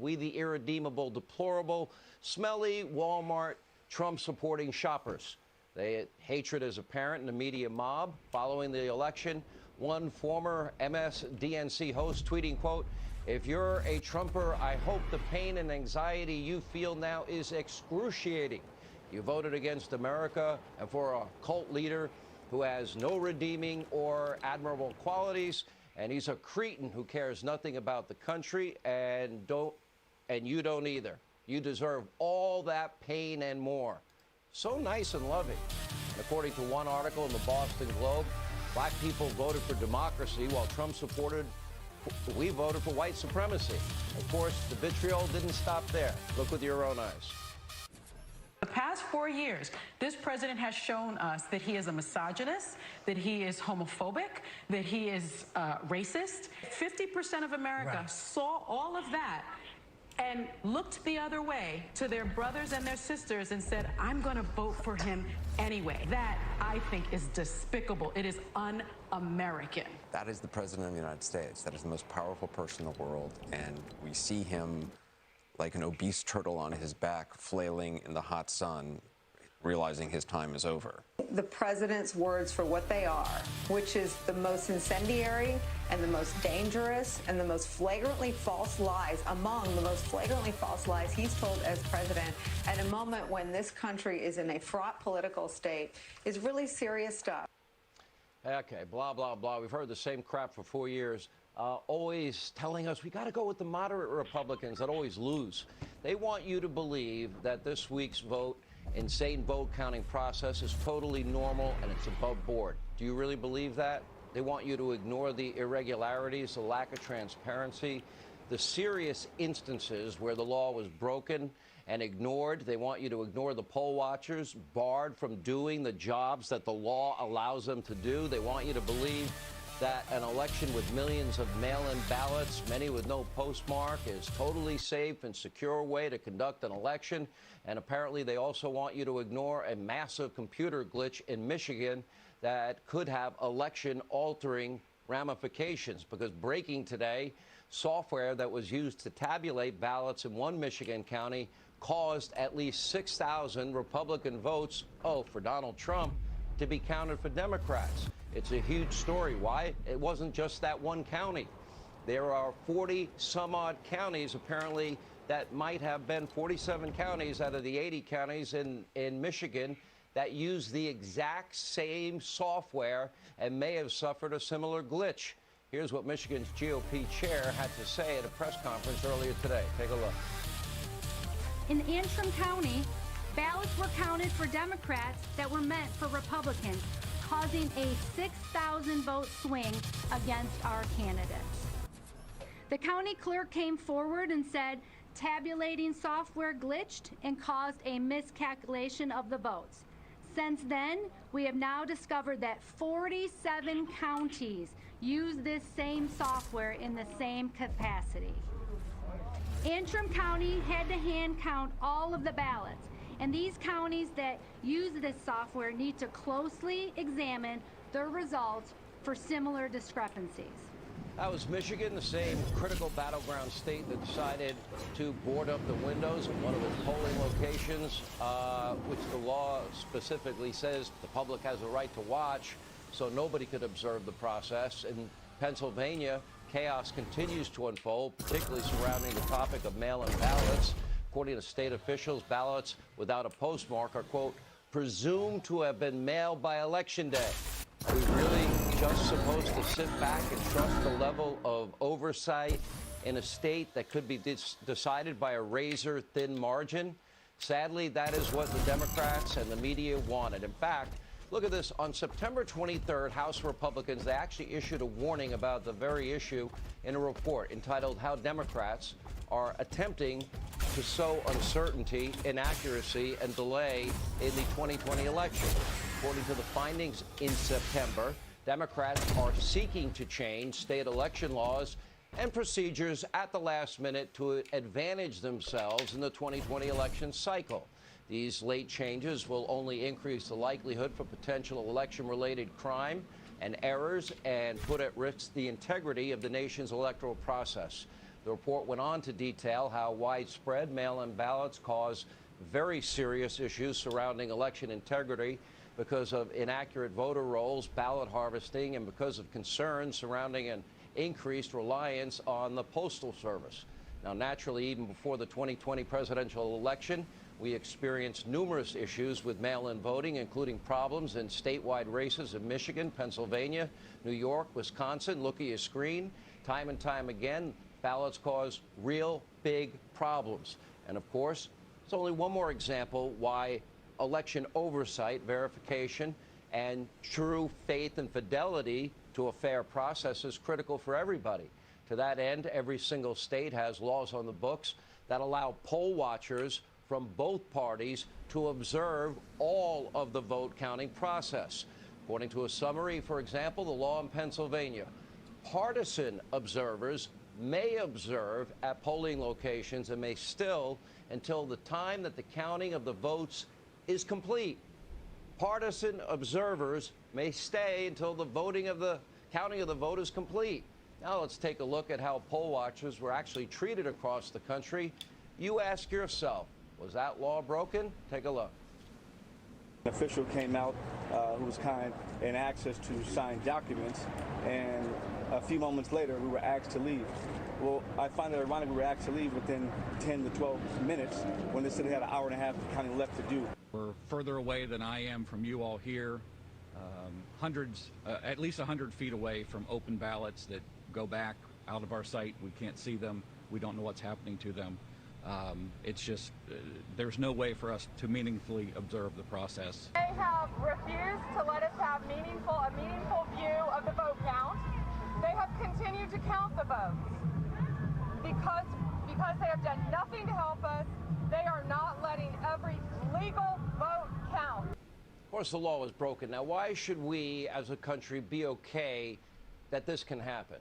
We the irredeemable, deplorable, smelly Walmart Trump-supporting shoppers. The hatred is apparent in the media mob. Following the election, one former MSDNC host tweeting, quote, "If you're a Trumper, I hope the pain and anxiety you feel now is excruciating. You voted against America and for a cult leader who has no redeeming or admirable qualities, and he's a cretin who cares nothing about the country, and you don't either. You deserve all that pain and more." So nice and loving. And according to one article in the Boston Globe, black people voted for democracy while we voted for white supremacy. Of course, the vitriol didn't stop there. Look with your own eyes. The past 4 years, this president has shown us that he is a misogynist, that he is homophobic, that he is racist. 50% of America saw all of that and looked the other way to their brothers and their sisters and said, I'm going to vote for him anyway. That, I think, is despicable. It is un-American. That is the president of the United States. That is the most powerful person in the world. And we see him like an obese turtle on his back, flailing in the hot sun, realizing his time is over. The president's words for what they are, which is the most incendiary and the most dangerous and the most flagrantly false lies, among the most flagrantly false lies he's told as president at a moment when this country is in a fraught political state, is really serious stuff. Okay, blah, blah, blah. We've heard the same crap for 4 years. Always telling us we got to go with the moderate Republicans that always lose. They want you to believe that this week's insane vote counting process is totally normal and it's above board. Do you really believe that? They want you to ignore the irregularities, the lack of transparency, the serious instances where the law was broken and ignored. They want you to ignore the poll watchers, barred from doing the jobs that the law allows them to do. They want you to believe that an election with millions of mail-in ballots, many with no postmark, is totally safe and secure way to conduct an election. And apparently they also want you to ignore a massive computer glitch in Michigan that could have election-altering ramifications, because breaking today, software that was used to tabulate ballots in one Michigan county caused at least 6,000 Republican votes, for Donald Trump, to be counted for Democrats. It's a huge story. Why? It wasn't just that one county. There are 40-some-odd counties, apparently, that might have been 47 counties out of the 80 counties in Michigan that use the exact same software and may have suffered a similar glitch. Here's what Michigan's GOP chair had to say at a press conference earlier today. Take a look. In Antrim County, ballots were counted for Democrats that were meant for Republicans, causing a 6,000 vote swing against our candidates. The county clerk came forward and said tabulating software glitched and caused a miscalculation of the votes. Since then, we have now discovered that 47 counties use this same software in the same capacity. Antrim County had to hand count all of the ballots, and these counties that use this software need to closely examine their results for similar discrepancies. That was Michigan, the same critical battleground state that decided to board up the windows of one of its polling locations, which the law specifically says the public has a right to watch, so nobody could observe the process. In Pennsylvania, chaos continues to unfold, particularly surrounding the topic of mail-in ballots. According to state officials, ballots without a postmark are, quote, presumed to have been mailed by Election Day. Are we really just supposed to sit back and trust the level of oversight in a state that could be decided by a razor-thin margin? Sadly, that is what the Democrats and the media wanted. In fact, look at this. On September 23rd, House Republicans, they actually issued a warning about the very issue in a report entitled How Democrats Are Attempting to Sow Uncertainty, Inaccuracy, and Delay in the 2020 election. According to the findings in September, Democrats are seeking to change state election laws and procedures at the last minute to advantage themselves in the 2020 election cycle. These late changes will only increase the likelihood for potential election-related crime and errors and put at risk the integrity of the nation's electoral process. The report went on to detail how widespread mail-in ballots cause very serious issues surrounding election integrity because of inaccurate voter rolls, ballot harvesting, and because of concerns surrounding an increased reliance on the Postal Service. Now, naturally, even before the 2020 presidential election, we experienced numerous issues with mail-in voting, including problems in statewide races in Michigan, Pennsylvania, New York, Wisconsin. Look at your screen. Time and time again, ballots cause real big problems. And of course, it's only one more example why election oversight, verification, and true faith and fidelity to a fair process is critical for everybody. To that end, every single state has laws on the books that allow poll watchers from both parties to observe all of the vote counting process. According to a summary, for example, the law in Pennsylvania, partisan observers may observe at polling locations and may still until the time that the counting of the votes is complete. Partisan observers may stay until the counting of the vote is complete. Now let's take a look at how poll watchers were actually treated across the country. You ask yourself, was that law broken? Take a look. An official came out who was kind and asked us to sign documents, and a few moments later we were asked to leave. Well, I find it ironic we were asked to leave within 10 to 12 minutes when they said they had an hour and a half of counting left to do. We're further away than I am from you all here, at least 100 feet away from open ballots that go back out of our sight. We can't see them. We don't know what's happening to them. It's just, there's no way for us to meaningfully observe the process. They have refused to let us have a meaningful view of the vote count. They have continued to count the votes. Because they have done nothing to help us, they are not letting every legal vote count. Of course, the law was broken. Now, why should we as a country be okay that this can happen?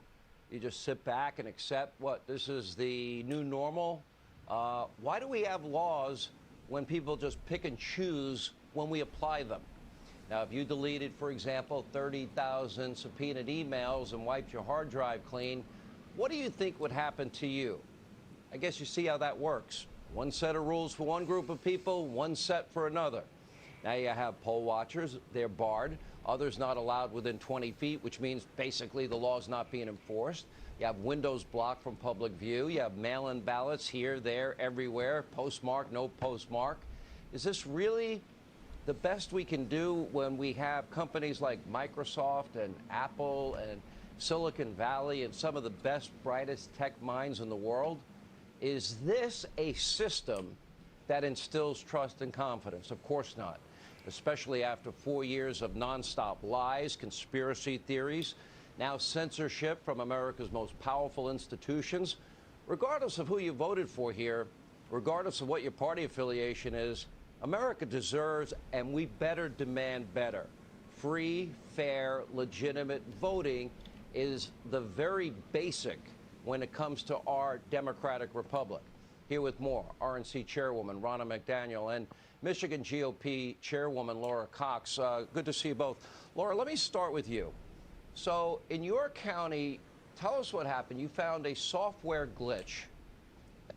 You just sit back and accept what? This is the new normal? Why do we have laws when people just pick and choose when we apply them? Now, if you deleted, for example, 30,000 subpoenaed emails and wiped your hard drive clean, what do you think would happen to you? I guess you see how that works. One set of rules for one group of people, one set for another. Now you have poll watchers, they're barred. Others not allowed within 20 feet, which means basically the law's not being enforced. You have windows blocked from public view. You have mail-in ballots here, there, everywhere, postmark, no postmark. Is this really the best we can do when we have companies like Microsoft and Apple and Silicon Valley and some of the best, brightest tech minds in the world? Is this a system that instills trust and confidence? Of course not, especially after 4 years of nonstop lies, conspiracy theories, now censorship from America's most powerful institutions. Regardless of who you voted for here, regardless of what your party affiliation is, America deserves, and we better demand better. Free, fair, legitimate voting is the very basic when it comes to our democratic republic. Here with more, RNC Chairwoman Ronna McDaniel and Michigan GOP Chairwoman Laura Cox. Good to see you both. Laura, let me start with you. So in your county, tell us what happened. You found a software glitch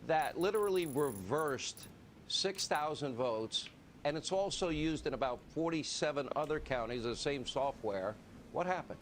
that literally reversed 6,000 votes, and it's also used in about 47 other counties, the same software. What happened?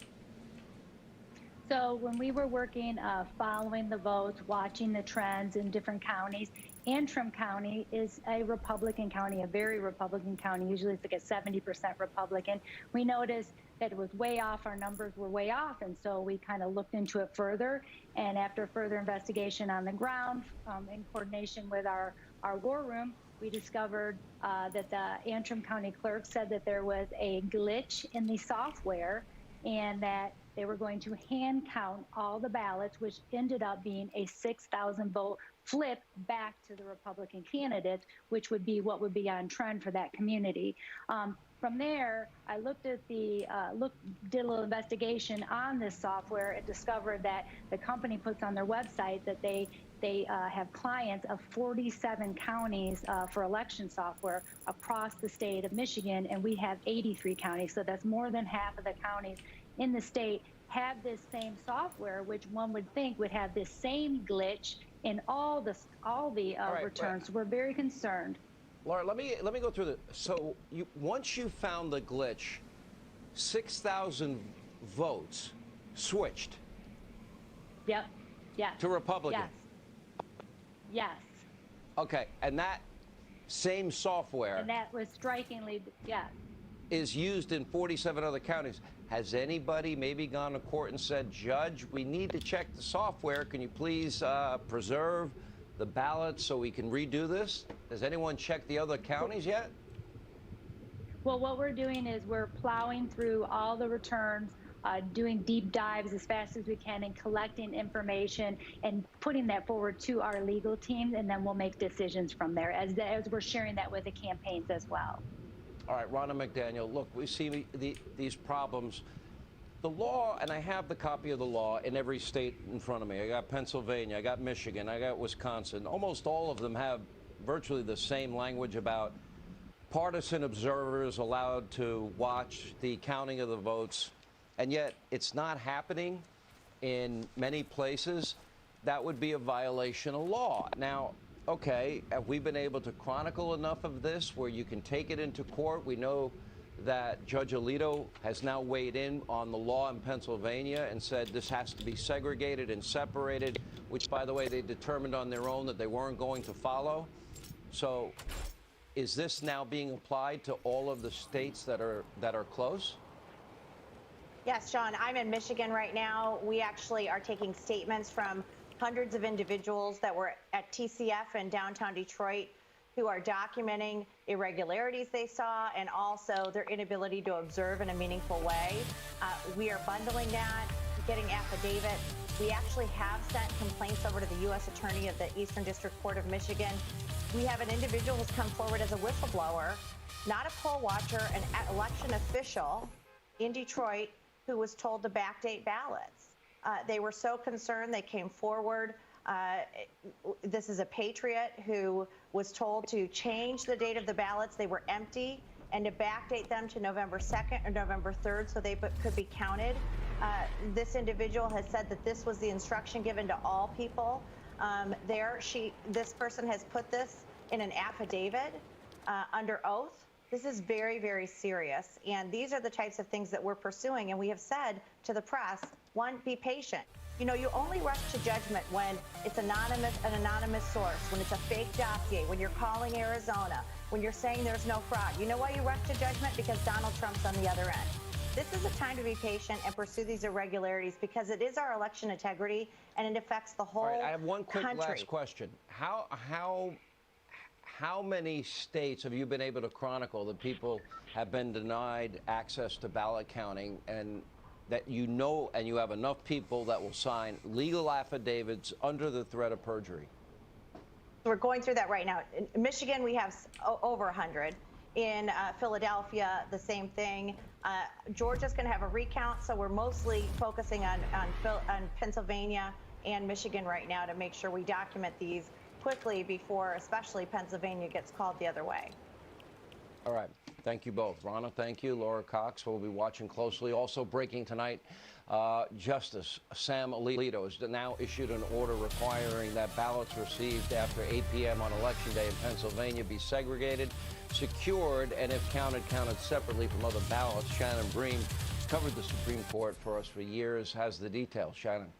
So when we were working, following the votes, watching the trends in different counties, Antrim County is a Republican county, a very Republican county. Usually it's like a 70% Republican. We noticed that it was way off. Our numbers were way off. And so we kind of looked into it further. And after further investigation on the ground, in coordination with our war room, we discovered that the Antrim County clerk said that there was a glitch in the software and that they were going to hand count all the ballots, which ended up being a 6,000 vote flip back to the Republican candidate, which would be what would be on trend for that community. From there, I looked at did a little investigation on this software and discovered that the company puts on their website that they have clients of 47 counties for election software across the state of Michigan, and we have 83 counties. So that's more than half of the counties in the state have this same software, which one would think would have this same glitch in all the right, returns. So we're very concerned. Laura, let me go through the. So once you found the glitch, 6,000 votes switched. Yep. Yes. To Republican. Yes. Yes. Okay, and that same software. And that was strikingly, yeah. Is used in 47 other counties. Has anybody maybe gone to court and said, Judge, we need to check the software. Can you please preserve the ballots so we can redo this? Has anyone checked the other counties yet? Well, what we're doing is we're plowing through all the returns, doing deep dives as fast as we can and collecting information and putting that forward to our legal team, and then we'll make decisions from there as we're sharing that with the campaigns as well. All right, Ronna McDaniel, look, we see these problems. The law, and I have the copy of the law in every state in front of me. I got Pennsylvania, I got Michigan, I got Wisconsin. Almost all of them have virtually the same language about partisan observers allowed to watch the counting of the votes, and yet it's not happening in many places. That would be a violation of law. Now, okay, have we been able to chronicle enough of this where you can take it into court? We know that Judge Alito has now weighed in on the law in Pennsylvania and said this has to be segregated and separated, which, by the way, they determined on their own that they weren't going to follow. So is this now being applied to all of the states that are close? Yes, Sean, I'm in Michigan right now. We actually are taking statements from hundreds of individuals that were at TCF in downtown Detroit who are documenting irregularities they saw and also their inability to observe in a meaningful way. We are bundling that, getting affidavits. We actually have sent complaints over to the U.S. Attorney of the Eastern District Court of Michigan. We have an individual who's come forward as a whistleblower, not a poll watcher, an election official in Detroit who was told to backdate ballots. They were so concerned they came forward. This is a patriot who was told to change the date of the ballots. They were empty and to backdate them to November 2nd or November 3rd so they could be counted. This individual has said that this was the instruction given to all people. This person has put this in an affidavit under oath. This is very, very serious. And these are the types of things that we're pursuing. And we have said to the press, one, be patient. You know, you only rush to judgment when it's an anonymous source, when it's a fake dossier, when you're calling Arizona, when you're saying there's no fraud. You know why you rush to judgment? Because Donald Trump's on the other end. This is a time to be patient and pursue these irregularities because it is our election integrity and it affects the whole country. All right, I have one quick last question. How many states have you been able to chronicle that people have been denied access to ballot counting and that you know and you have enough people that will sign legal affidavits under the threat of perjury? We're going through that right now. In Michigan, we have over 100. In Philadelphia, the same thing. Georgia's going to have a recount, so we're mostly focusing on Pennsylvania and Michigan right now to make sure we document these quickly before especially Pennsylvania gets called the other way. All right. Thank you both. Ronna, thank you. Laura Cox will be watching closely. Also breaking tonight, Justice Sam Alito has now issued an order requiring that ballots received after 8 p.m. on Election Day in Pennsylvania be segregated, secured, and if counted separately from other ballots. Shannon Bream has covered the Supreme Court for us for years, has the details. Shannon.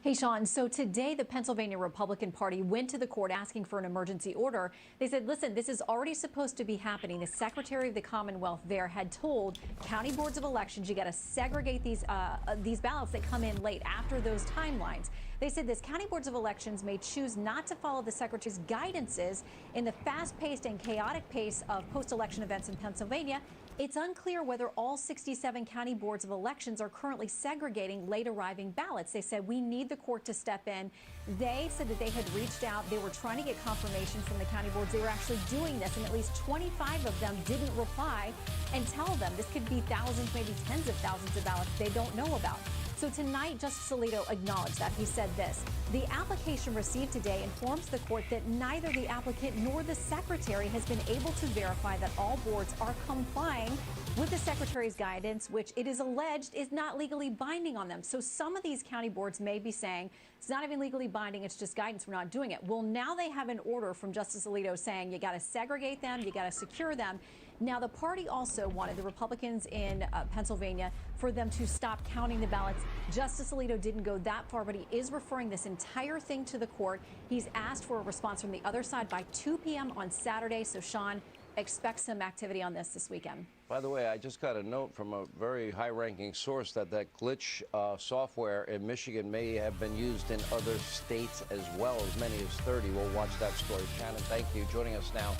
Hey, Sean, so today the Pennsylvania Republican Party went to the court asking for an emergency order. They said, listen, this is already supposed to be happening. The Secretary of the Commonwealth there had told county boards of elections you got to segregate these ballots that come in late after those timelines. They said this county boards of elections may choose not to follow the Secretary's guidances in the fast-paced and chaotic pace of post-election events in Pennsylvania. It's unclear whether all 67 county boards of elections are currently segregating late-arriving ballots. They said we need the court to step in. They said that they had reached out. They were trying to get confirmation from the county boards. They were actually doing this, and at least 25 of them didn't reply and tell them this could be thousands, maybe tens of thousands of ballots they don't know about. So tonight, Justice Alito acknowledged that. He said this: the application received today informs the court that neither the applicant nor the secretary has been able to verify that all boards are complying with the secretary's guidance, which it is alleged is not legally binding on them. So some of these county boards may be saying it's not even legally binding, it's just guidance, we're not doing it. Well, now they have an order from Justice Alito saying you got to segregate them, you got to secure them. Now, the party also wanted, the Republicans in Pennsylvania, for them to stop counting the ballots. Justice Alito didn't go that far, but he is referring this entire thing to the court. He's asked for a response from the other side by 2 p.m. on Saturday. So, Sean, expect some activity on this weekend. By the way, I just got a note from a very high-ranking source that glitch software in Michigan may have been used in other states as well, as many as 30. We'll watch that story. Shannon, thank you. Joining us now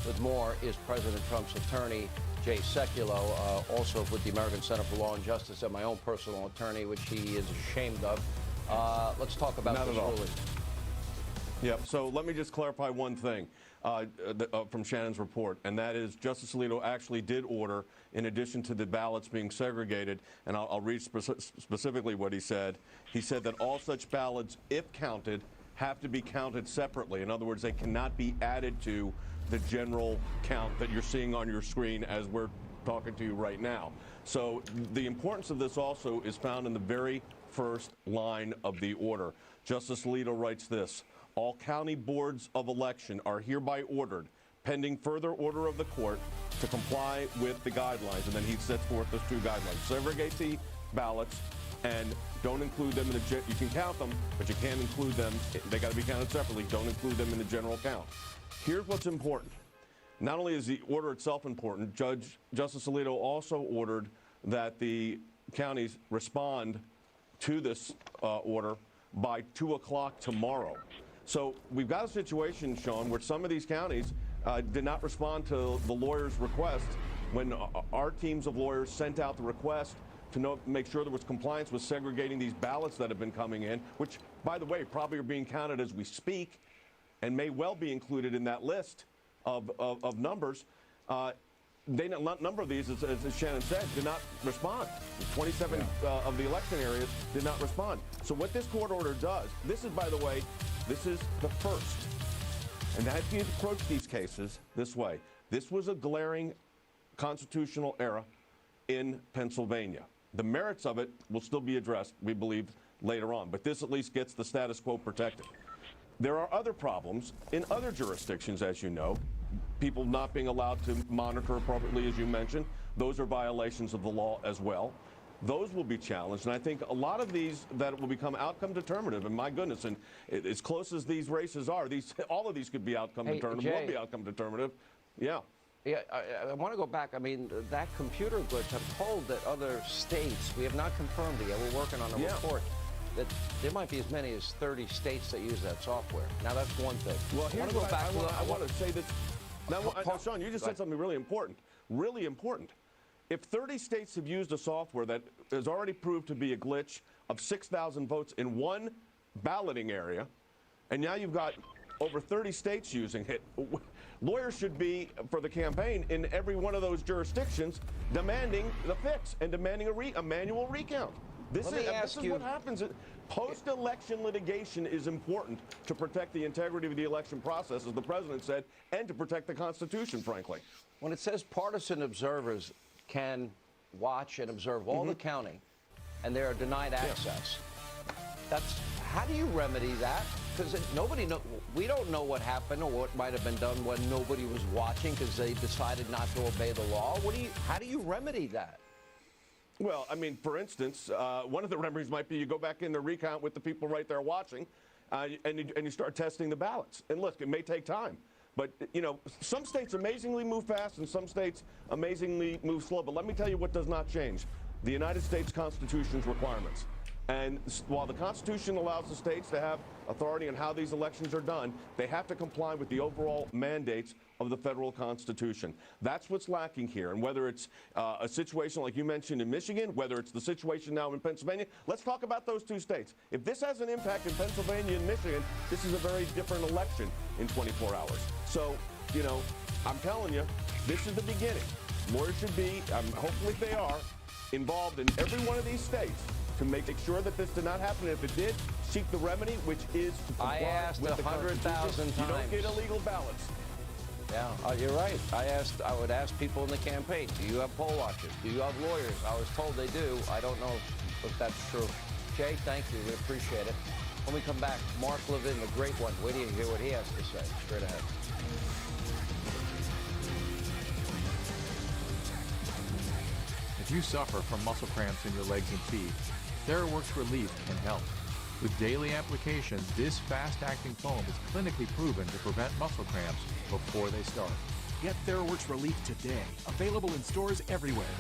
with more is President Trump's attorney, Jay Sekulow, also with the American Center for Law and Justice, and my own personal attorney, which he is ashamed of. Let's talk about this ruling. Yep. So let me just clarify one thing from Shannon's report, and that is Justice Alito actually did order, in addition to the ballots being segregated, and I'll read specifically what he said. He said that all such ballots, if counted, have to be counted separately. In other words, they cannot be added to the general count that you're seeing on your screen as we're talking to you right now. So the importance of this also is found in the very first line of the order. Justice Alito writes this: all county boards of election are hereby ordered, pending further order of the court, to comply with the guidelines. And then he sets forth those two guidelines: segregate the ballots and don't include them in the, you can count them, but you can't include them, they got to be counted separately. Don't include them in the general count. Here's what's important. Not only is the order itself important, Justice Alito also ordered that the counties respond to this order by 2 o'clock tomorrow. So we've got a situation, Sean, where some of these counties did not respond to the lawyer's request when our teams of lawyers sent out the request to make sure there was compliance with segregating these ballots that have been coming in, which, by the way, probably are being counted as we speak and may well be included in that list of numbers. A number of these, as Shannon said, did not respond. 27 of the election areas did not respond. So what this court order does, this is, by the way, this is the first. And as you approach these cases this way, this was a glaring constitutional error in Pennsylvania. The merits of it will still be addressed, we believe, later on. But this at least gets the status quo protected. There are other problems in other jurisdictions, as you know. People not being allowed to monitor appropriately, as you mentioned. Those are violations of the law as well. Those will be challenged. And I think a lot of these that will become outcome determinative, and my goodness, and as close as these races are, all of these could be outcome determinative, will be outcome determinative. Yeah. Yeah, I want to go back. I mean, that computer glitch, I'm told that other states, we have not confirmed it yet, we're working on a report, that there might be as many as 30 states that use that software. Now, that's one thing. Well, here's what I want to say this. Now, Sean, you just said something really important. Really important. If 30 states have used a software that has already proved to be a glitch of 6,000 votes in one balloting area, and now you've got over 30 states using it, lawyers should be, for the campaign, in every one of those jurisdictions demanding the fix and demanding a manual recount. This is what happens. Post-election litigation is important to protect the integrity of the election process, as the president said, and to protect the Constitution, frankly. When it says partisan observers can watch and observe all the counting, and they are denied access, how do you remedy that? Because we don't know what happened or what might have been done when nobody was watching because they decided not to obey the law. How do you remedy that? Well, I mean, for instance, one of the remedies might be you go back in the recount with the people right there watching, and you start testing the ballots. And look, it may take time. But, you know, some states amazingly move fast and some states amazingly move slow. But let me tell you what does not change: the United States Constitution's requirements. And while the Constitution allows the states to have authority on how these elections are done, they have to comply with the overall mandates of the federal Constitution. That's what's lacking here. And whether it's a situation like you mentioned in Michigan, whether it's the situation now in Pennsylvania, let's talk about those two states. If this has an impact in Pennsylvania and Michigan, this is a very different election in 24 hours. So, you know, I'm telling you, this is the beginning. Lawyers should be, hopefully they are, involved in every one of these states to make sure that this did not happen. And if it did, seek the remedy, which is to comply I asked with the 100,000 Constitution. You don't times. get illegal ballots. Yeah, you're right. I would ask people in the campaign, do you have poll watchers? Do you have lawyers? I was told they do. I don't know if that's true. Jay, thank you. We appreciate it. When we come back, Mark Levin, the great one. Wait till you hear what he has to say. Straight ahead. If you suffer from muscle cramps in your legs and feet, TheraWorks Relief can help. With daily application, this fast-acting foam is clinically proven to prevent muscle cramps before they start. Get TheraWorks Relief today. Available in stores everywhere.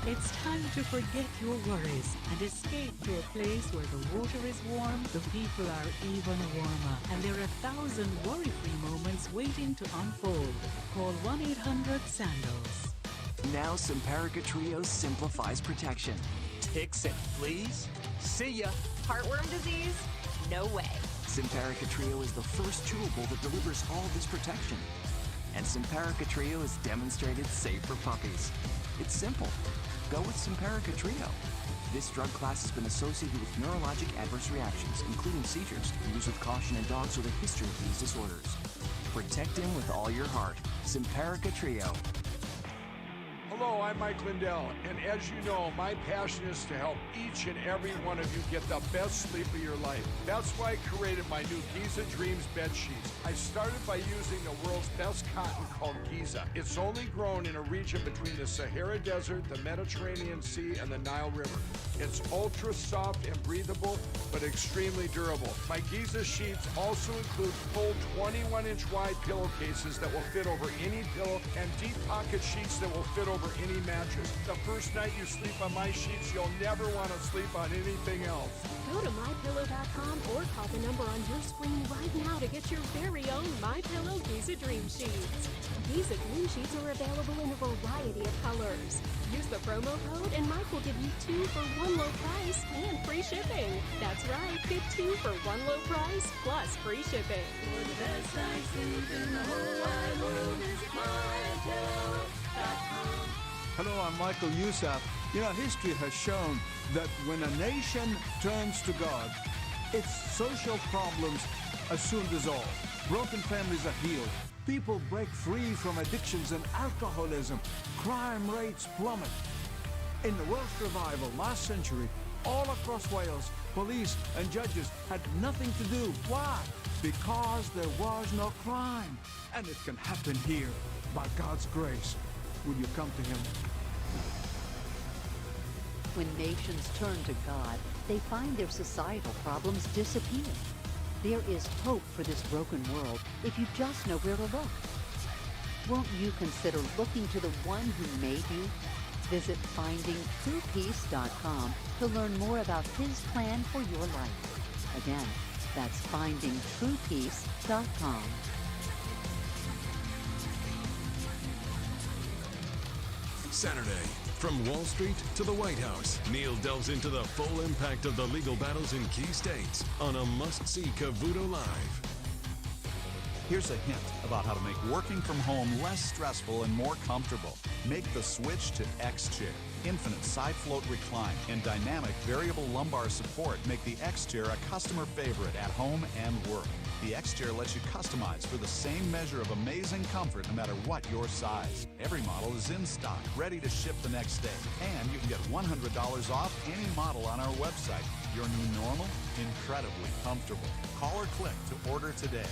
It's time to forget your worries and escape to a place where the water is warm, the people are even warmer, and there are 1,000 worry-free moments waiting to unfold. Call 1-800-SANDALS. Now Simparica Trio simplifies protection. Ticks and fleas? See ya. Heartworm disease? No way. Simparica Trio is the first chewable that delivers all this protection. And Simparica Trio is demonstrated safe for puppies. It's simple. Go with Simparica Trio. This drug class has been associated with neurologic adverse reactions, including seizures. Use with caution in dogs with a history of these disorders. Protect him with all your heart. Simparica Trio. Hello, I'm Mike Lindell, and as you know, my passion is to help each and every one of you get the best sleep of your life. That's why I created my new Giza Dreams bed sheets. I started by using the world's best cotton called Giza. It's only grown in a region between the Sahara Desert, the Mediterranean Sea, and the Nile River. It's ultra soft and breathable, but extremely durable. My Giza sheets also include full 21-inch wide pillowcases that will fit over any pillow and deep pocket sheets that will fit over any mattress. The first night you sleep on my sheets, you'll never want to sleep on anything else. Go to MyPillow.com or call the number on your screen right now to get your very own MyPillow Giza Dream Sheets. Giza Dream Sheets are available in a variety of colors. Use the promo code and Mike will give you 2 for 1 low price and free shipping. That's right, get 2 for 1 low price plus free shipping. For the best night's sleep in the whole wide world, visit MyPillow.com. Hello, I'm Michael Youssef. You know, history has shown that when a nation turns to God, its social problems are soon dissolved. Broken families are healed. People break free from addictions and alcoholism. Crime rates plummet. In the Welsh revival last century, all across Wales, police and judges had nothing to do. Why? Because there was no crime. And it can happen here by God's grace. Will you come to him? When nations turn to God, they find their societal problems disappear. There is hope for this broken world if you just know where to look. Won't you consider looking to the one who made you? Visit FindingTruePeace.com to learn more about his plan for your life. Again, that's FindingTruePeace.com. Saturday, from Wall Street to the White House, Neil delves into the full impact of the legal battles in key states on a must-see Cavuto Live. Here's a hint about how to make working from home less stressful and more comfortable. Make the switch to X-Chair. Infinite side float recline and dynamic variable lumbar support make the X-Chair a customer favorite at home and work. The X-Chair lets you customize for the same measure of amazing comfort no matter what your size. Every model is in stock, ready to ship the next day. And you can get $100 off any model on our website. Your new normal? Incredibly comfortable. Call or click to order today.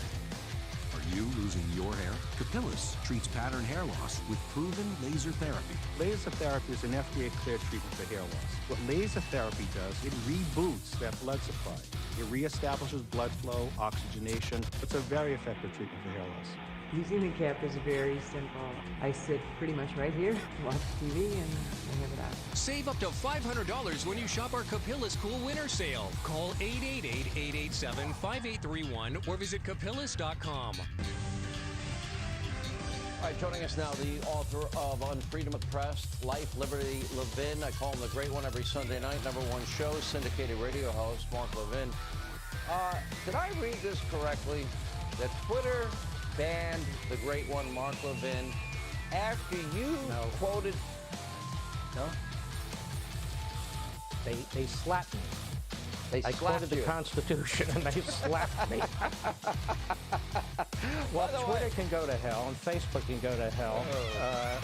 Are you losing your hair? Capillus treats pattern hair loss with proven laser therapy. Laser therapy is an FDA-cleared treatment for hair loss. What laser therapy does, it reboots that blood supply. It reestablishes blood flow, oxygenation. It's a very effective treatment for hair loss. Using the cap is very simple. I sit pretty much right here, watch TV, and I have it out. Save up to $500 when you shop our Capillus Cool Winter Sale. Call 888-887-5831 or visit capillus.com. All right, joining us now, the author of Unfreedom Oppressed, Life, Liberty, Levin. I call him the great one every Sunday night, #1 show, syndicated radio host, Mark Levin. Did I read this correctly? That Twitter banned the great one, Mark Levin, after you quoted... No? They slapped me. They I slapped quoted the you. Constitution and they slapped me. Well, Twitter can go to hell and Facebook can go to hell.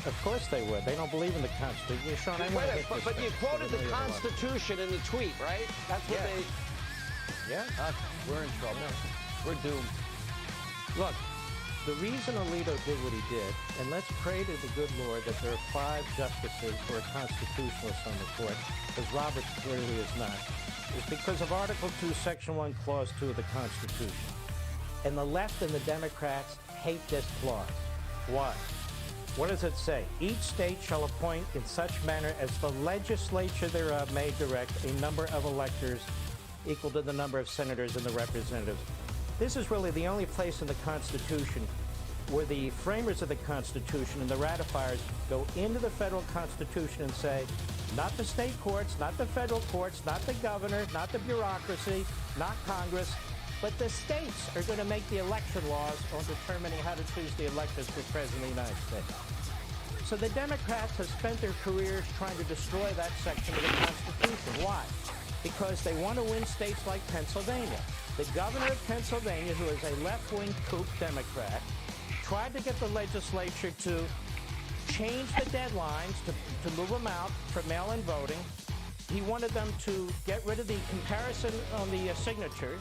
Of course they would. They don't believe in the Constitution. Sean, I'm gonna hit this But you thing. quoted the Constitution in the tweet, right? That's what Yeah. they... Yeah. Okay, we're in trouble. We're doomed. Look, the reason Alito did what he did, and let's pray to the good Lord that there are 5 justices who are constitutionalists on the court, because Roberts clearly is not, is because of Article 2, Section 1, Clause 2 of the Constitution. And the left and the Democrats hate this clause. Why? What does it say? Each state shall appoint in such manner as the legislature thereof may direct a number of electors equal to the number of senators and the representatives. This is really the only place in the Constitution where the framers of the Constitution and the ratifiers go into the federal Constitution and say, not the state courts, not the federal courts, not the governor, not the bureaucracy, not Congress, but the states are going to make the election laws on determining how to choose the electors for President of the United States. So the Democrats have spent their careers trying to destroy that section of the Constitution. Why? Because they want to win states like Pennsylvania. The governor of Pennsylvania, who is a left-wing kook Democrat, tried to get the legislature to change the deadlines to move them out for mail-in voting. He wanted them to get rid of the comparison on the signatures.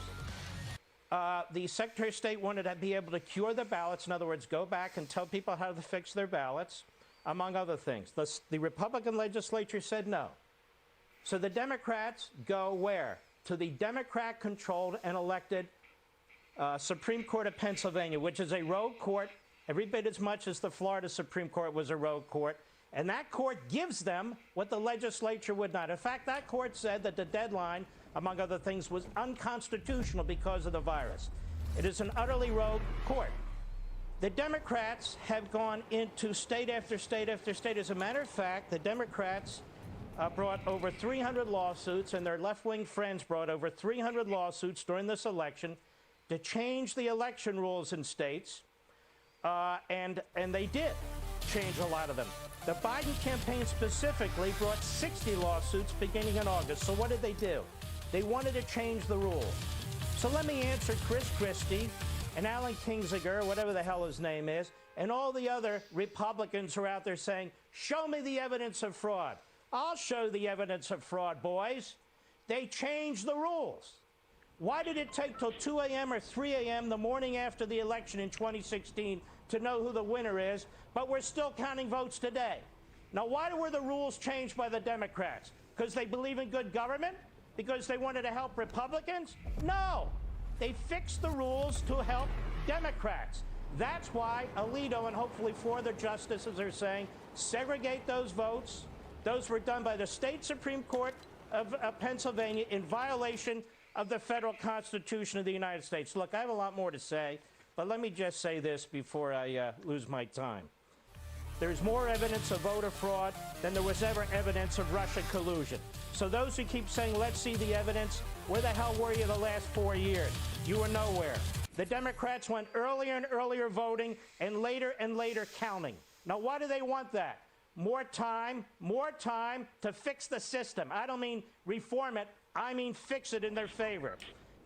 The Secretary of State wanted to be able to cure the ballots. In other words, go back and tell people how to fix their ballots, among other things. The Republican legislature said no. So the Democrats go where? To the Democrat-controlled and elected Supreme Court of Pennsylvania, which is a rogue court, every bit as much as the Florida Supreme Court was a rogue court. And that court gives them what the legislature would not. In fact, that court said that the deadline, among other things, was unconstitutional because of the virus. It is an utterly rogue court. The Democrats have gone into state after state after state. As a matter of fact, the Democrats brought over 300 lawsuits, and their left-wing friends brought over 300 lawsuits during this election to change the election rules in states, and they did change a lot of them. The Biden campaign specifically brought 60 lawsuits beginning in August. So what did they do? They wanted to change the rules. So let me answer Chris Christie and Alan Kinzinger, whatever the hell his name is, and all the other Republicans who are out there saying, show me the evidence of fraud. I'll show the evidence of fraud, boys. They changed the rules. Why did it take till 2 a.m. or 3 a.m. the morning after the election in 2016 to know who the winner is, but we're still counting votes today? Now, why were the rules changed by the Democrats? Because they believe in good government? Because they wanted to help Republicans? No. They fixed the rules to help Democrats. That's why Alito and hopefully 4 other justices are saying, segregate those votes. Those were done by the state Supreme Court of Pennsylvania in violation of the federal Constitution of the United States. Look, I have a lot more to say, but let me just say this before I lose my time. There's more evidence of voter fraud than there was ever evidence of Russian collusion. So those who keep saying, let's see the evidence, where the hell were you the last 4 years? You were nowhere. The Democrats went earlier and earlier voting and later counting. Now, why do they want that? More time to fix the system. I don't mean reform it, I mean fix it in their favor.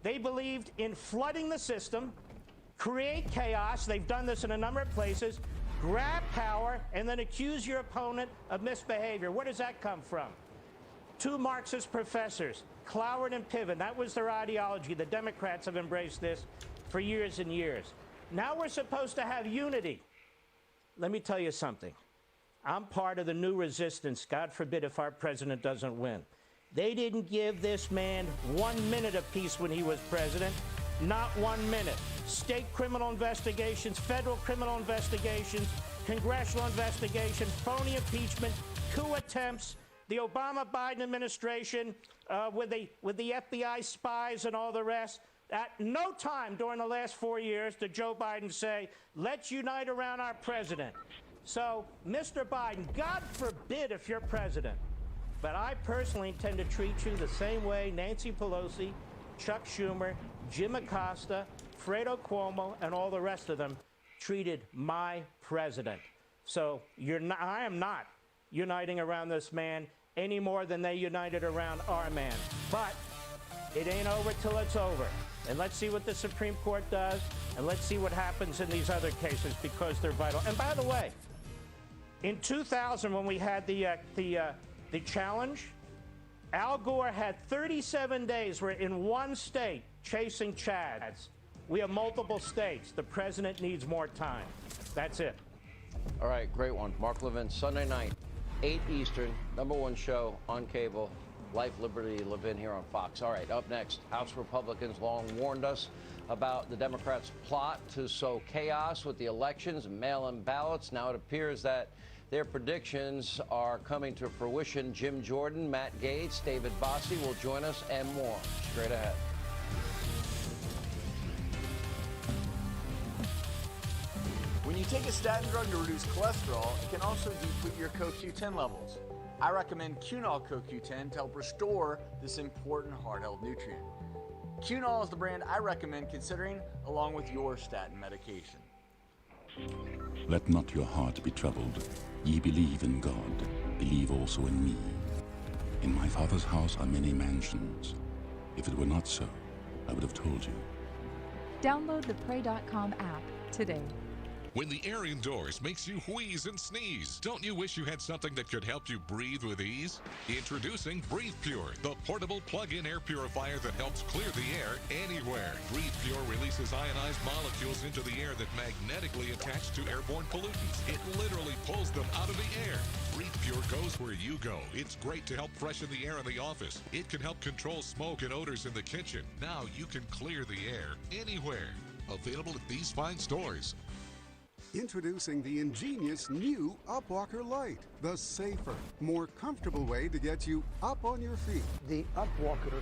They believed in flooding the system, create chaos. They've done this in a number of places. Grab power and then accuse your opponent of misbehavior. Where does that come from? 2 Marxist professors, Cloward and Piven. That was their ideology. The Democrats have embraced this for years and years. Now we're supposed to have unity. Let me tell you something. I'm part of the new resistance, God forbid if our president doesn't win. They didn't give this man 1 minute of peace when he was president. Not 1 minute. State criminal investigations, federal criminal investigations, congressional investigation, phony impeachment, coup attempts, the Obama-Biden administration with the FBI spies and all the rest. At no time during the last 4 years did Joe Biden say, let's unite around our president. So, Mr. Biden, God forbid if you're president, but I personally intend to treat you the same way Nancy Pelosi, Chuck Schumer, Jim Acosta, Fredo Cuomo, and all the rest of them treated my president. So I am not uniting around this man, any more than they united around our man. But it ain't over till it's over. And let's see what the Supreme Court does, and let's see what happens in these other cases, because they're vital. And by the way, in 2000, when we had the challenge, Al Gore had 37 days where in one state chasing Chads. We have multiple states. The president needs more time. That's it. All right, great one. Mark Levin, Sunday night, 8 Eastern, #1 show on cable. Life, Liberty, Levin here on Fox. All right, up next, House Republicans long warned us about the Democrats' plot to sow chaos with the elections and mail-in ballots. Now it appears that their predictions are coming to fruition. Jim Jordan, Matt Gaetz, David Bossie will join us and more straight ahead. When you take a statin drug to reduce cholesterol, it can also deplete your CoQ10 levels. I recommend Cunol CoQ10 to help restore this important heart health nutrient. Cunol is the brand I recommend considering along with your statin medication. Let not your heart be troubled. Ye believe in God, believe also in me. In my Father's house are many mansions. If it were not so, I would have told you. Download the Pray.com app today. When the air indoors makes you wheeze and sneeze, don't you wish you had something that could help you breathe with ease? Introducing Breathe Pure, the portable plug-in air purifier that helps clear the air anywhere. Breathe Pure releases ionized molecules into the air that magnetically attach to airborne pollutants. It literally pulls them out of the air. Breathe Pure goes where you go. It's great to help freshen the air in the office. It can help control smoke and odors in the kitchen. Now you can clear the air anywhere. Available at these fine stores. Introducing the ingenious new Upwalker Lite, the safer, more comfortable way to get you up on your feet. The Upwalker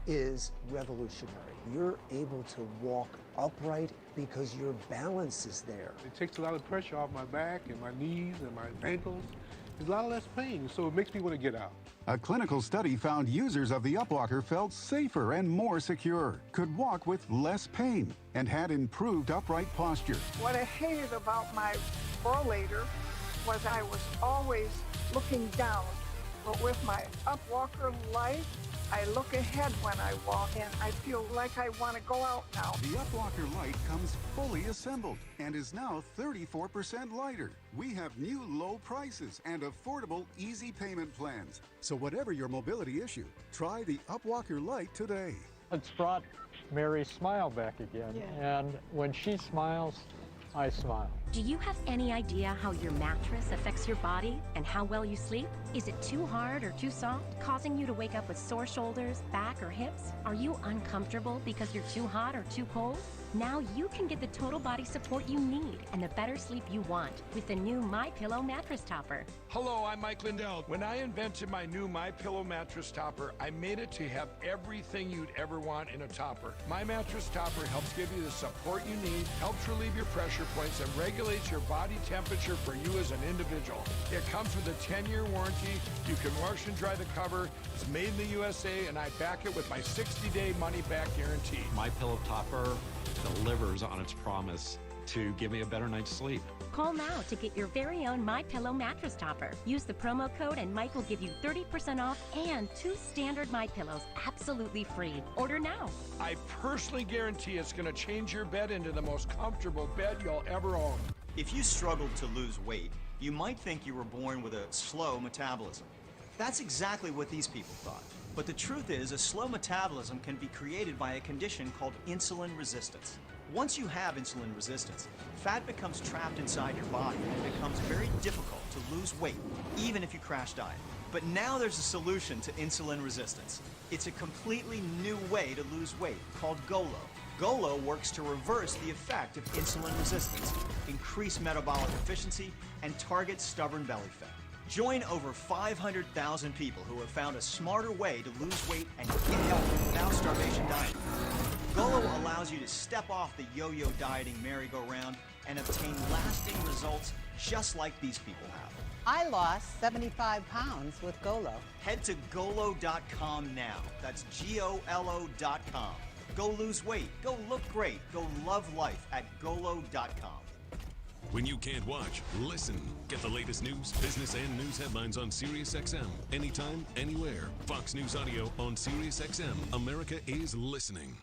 is revolutionary. You're able to walk upright because your balance is there. It takes a lot of pressure off my back and my knees and my ankles. There's a lot less pain, so it makes me want to get out. A clinical study found users of the Upwalker felt safer and more secure, could walk with less pain, and had improved upright posture. What I hated about my rollator was I was always looking down. But with my Upwalker Lite, I look ahead when I walk, and I feel like I want to go out now. The Upwalker Lite comes fully assembled and is now 34% lighter. We have new low prices and affordable, easy payment plans. So whatever your mobility issue, try the Upwalker Lite today. It's brought Mary's smile back again, and when she smiles, I smile. Do you have any idea how your mattress affects your body and how well you sleep? Is it too hard or too soft, causing you to wake up with sore shoulders, back, or hips? Are you uncomfortable because you're too hot or too cold? Now you can get the total body support you need and the better sleep you want with the new MyPillow mattress topper. Hello, I'm Mike Lindell. When I invented my new MyPillow mattress topper, I made it to have everything you'd ever want in a topper. My mattress topper helps give you the support you need, helps relieve your pressure points, and regulates your body temperature for you as an individual. It comes with a 10-year warranty. You can wash and dry the cover. It's made in the USA, and I back it with my 60-day money-back guarantee. MyPillow topper delivers on its promise to give me a better night's sleep. Call now to get your very own MyPillow mattress topper. Use the promo code and Mike will give you 30% off and 2 standard MyPillows absolutely free. Order now. I personally guarantee it's going to change your bed into the most comfortable bed you'll ever own. If you struggled to lose weight, you might think you were born with a slow metabolism. That's exactly what these people thought. But the truth is, a slow metabolism can be created by a condition called insulin resistance. Once you have insulin resistance, fat becomes trapped inside your body and it becomes very difficult to lose weight, even if you crash diet. But now there's a solution to insulin resistance. It's a completely new way to lose weight called GOLO. GOLO works to reverse the effect of insulin resistance, increase metabolic efficiency, and target stubborn belly fat. Join over 500,000 people who have found a smarter way to lose weight and get healthy without starvation dieting. GOLO allows you to step off the yo-yo dieting merry-go-round and obtain lasting results just like these people have. I lost 75 pounds with GOLO. Head to GOLO.com now. That's GOLO.com. Go lose weight, go look great, go love life at GOLO.com. When you can't watch, listen. Get the latest news, business, and news headlines on SiriusXM. Anytime, anywhere. Fox News Audio on SiriusXM. America is listening.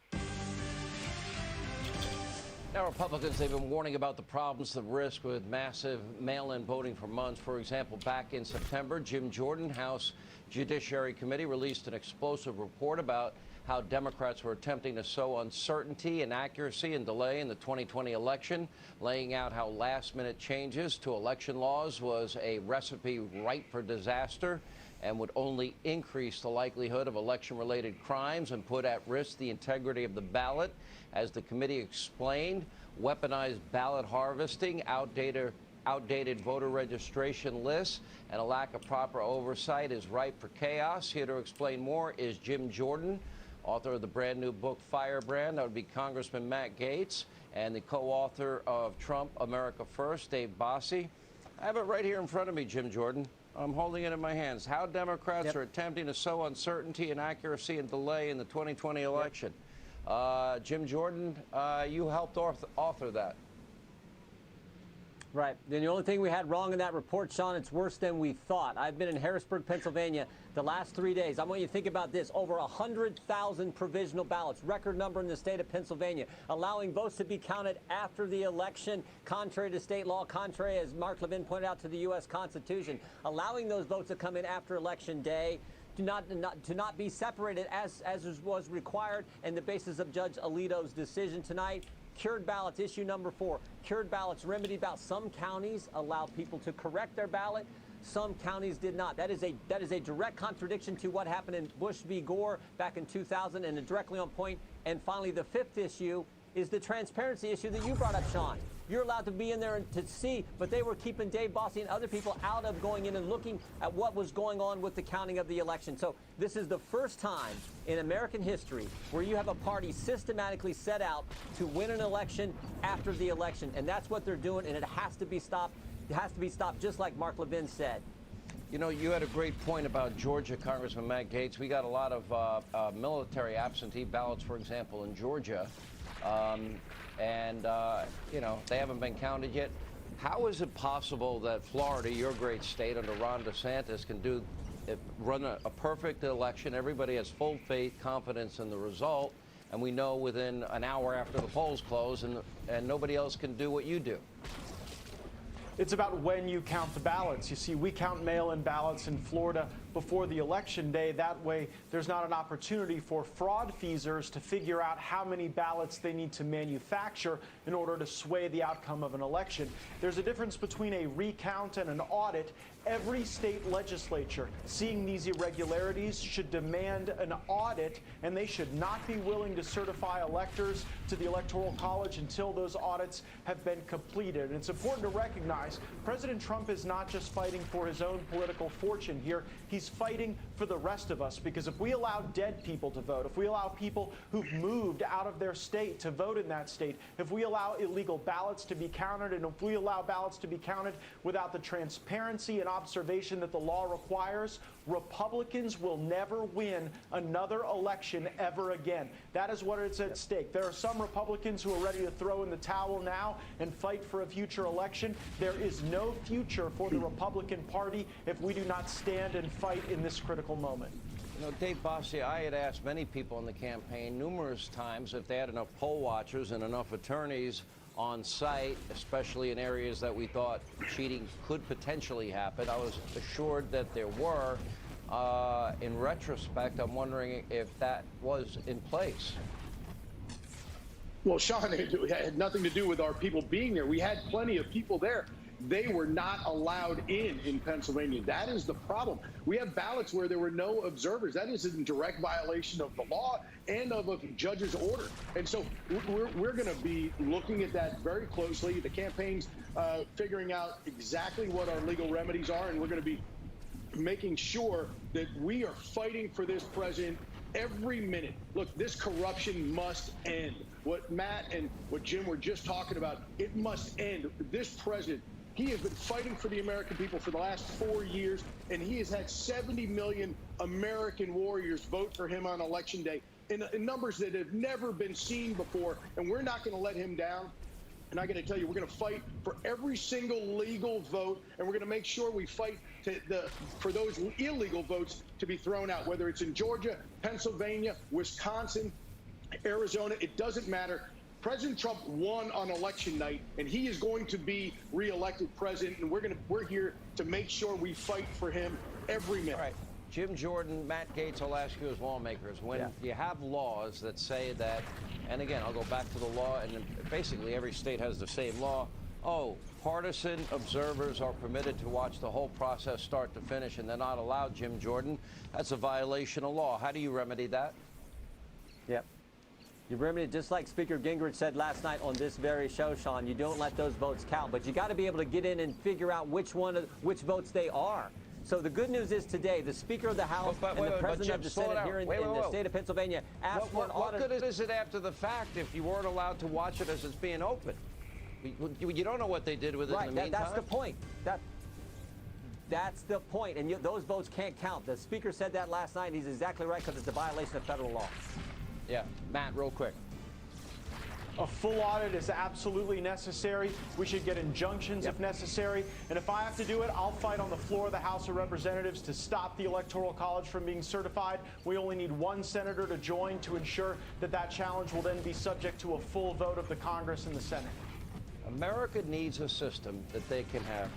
Now, Republicans, they've been warning about the problems, the risk with massive mail-in voting for months. For example, back in September, Jim Jordan, House Judiciary Committee, released an explosive report about how Democrats were attempting to sow uncertainty, inaccuracy, and delay in the 2020 election, laying out how last-minute changes to election laws was a recipe ripe for disaster and would only increase the likelihood of election-related crimes and put at risk the integrity of the ballot. As the committee explained, weaponized ballot harvesting, outdated voter registration lists, and a lack of proper oversight is ripe for chaos. Here to explain more is Jim Jordan, author of the brand new book Firebrand. That would be Congressman Matt Gaetz, and the co-author of Trump, America First, Dave Bossie. I have it right here in front of me, Jim Jordan. I'm holding it in my hands. How Democrats are attempting to sow uncertainty, inaccuracy, and delay in the 2020 election. Jim Jordan, you helped author that. Right. And the only thing we had wrong in that report, Sean, it's worse than we thought. I've been in Harrisburg, Pennsylvania the last 3 days. I want you to think about this. Over 100,000 provisional ballots, record number in the state of Pennsylvania, allowing votes to be counted after the election, contrary to state law, contrary, as Mark Levin pointed out, to the U.S. Constitution, allowing those votes to come in after Election Day, to not be separated as was required, and the basis of Judge Alito's decision tonight. Cured ballots, issue number 4. Cured ballots, remedy ballots. Some counties allow people to correct their ballot. Some counties did not. That is a direct contradiction to what happened in Bush v. Gore back in 2000, and directly on point. And finally, the 5th issue is the transparency issue that you brought up, Sean. You're allowed to be in there and to see, but they were keeping Dave Bossie and other people out of going in and looking at what was going on with the counting of the election. So this is the first time in American history where you have a party systematically set out to win an election after the election. And that's what they're doing, and it has to be stopped. It has to be stopped, just like Mark Levin said. You know, you had a great point about Georgia, Congressman Matt Gaetz. We got a lot of military absentee ballots, for example, in Georgia. You know, they haven't been counted yet. How is it possible that Florida, your great state under Ron DeSantis, can run a perfect election? Everybody has full faith, confidence in the result, and we know within an hour after the polls close, and nobody else can do what you do. It's about when you count the ballots. You see, we count mail-in ballots in Florida before the election day. That way, there's not an opportunity for fraud-feasors to figure out how many ballots they need to manufacture in order to sway the outcome of an election. There's a difference between a recount and an audit. Every state legislature seeing these irregularities should demand an audit, and they should not be willing to certify electors to the Electoral College until those audits have been completed. And it's important to recognize President Trump is not just fighting for his own political fortune here. He's fighting for the rest of us, because if we allow dead people to vote, if we allow people who've moved out of their state to vote in that state, if we allow illegal ballots to be counted, and if we allow ballots to be counted without the transparency and observation that the law requires, Republicans will never win another election ever again. That is what is at stake. There are some Republicans who are ready to throw in the towel now and fight for a future election. There is no future for the Republican Party if we do not stand and fight in this critical moment. You know, Dave Bossie, I had asked many people in the campaign numerous times if they had enough poll watchers and enough attorneys on site, especially in areas that we thought cheating could potentially happen. I was assured that there were. In retrospect, I'm wondering if that was in place. Well, Sean, it had nothing to do with our people being there. We had plenty of people there. They were not allowed in Pennsylvania. That is the problem. We have ballots where there were no observers. That is in direct violation of the law and of a judge's order. And so we're going to be looking at that very closely. The campaign's figuring out exactly what our legal remedies are, and we're going to be making sure that we are fighting for this president every minute. Look, this corruption must end. What Matt and what Jim were just talking about, it must end. This president, he has been fighting for the American people for the last 4 years, and he has had 70 million American warriors vote for him on Election Day in numbers that have never been seen before, and we're not going to let him down. And I got to tell you, we're going to fight for every single legal vote, and we're going to make sure we fight for those illegal votes to be thrown out, whether it's in Georgia, Pennsylvania, Wisconsin, Arizona. It doesn't matter. President Trump won on election night, and he is going to be reelected president, and we're here to make sure we fight for him every minute. All right. Jim Jordan, Matt Gaetz, I'll ask you as lawmakers, when you have laws that say that, and again, I'll go back to the law, and basically every state has the same law. Oh, partisan observers are permitted to watch the whole process start to finish, and they're not allowed, Jim Jordan. That's a violation of law. How do you remedy that? Yep. You remedy it just like Speaker Gingrich said last night on this very show, Sean. You don't let those votes count, but you got to be able to get in and figure out which votes they are. So the good news is today, the Speaker of the House and the President of the Senate here in the state of Pennsylvania asked for an audit. What good is it after the fact if you weren't allowed to watch it as it's being open? You don't know what they did with it in the meantime. That's the point. That's the point, and those votes can't count. The Speaker said that last night, and he's exactly right because it's a violation of federal law. Yeah, Matt, real quick. A full audit is absolutely necessary. We should get injunctions if necessary. And if I have to do it, I'll fight on the floor of the House of Representatives to stop the Electoral College from being certified. We only need one senator to join to ensure that that challenge will then be subject to a full vote of the Congress and the Senate. America needs a system that they can have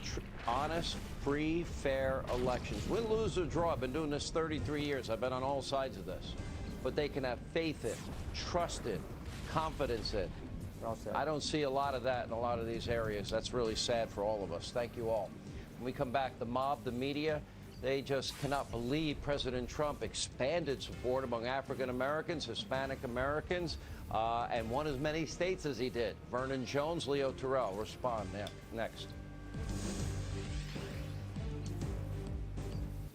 honest, free, fair elections. Win, lose, or draw. I've been doing this 33 years. I've been on all sides of this. But they can have faith in, trust in, confidence in. I don't see a lot of that in a lot of these areas. That's really sad for all of us. Thank you all. When we come back, the mob, the media, they just cannot believe President Trump expanded support among African Americans, Hispanic Americans, and won as many states as he did. Vernon Jones, Leo Terrell, respond now. Next.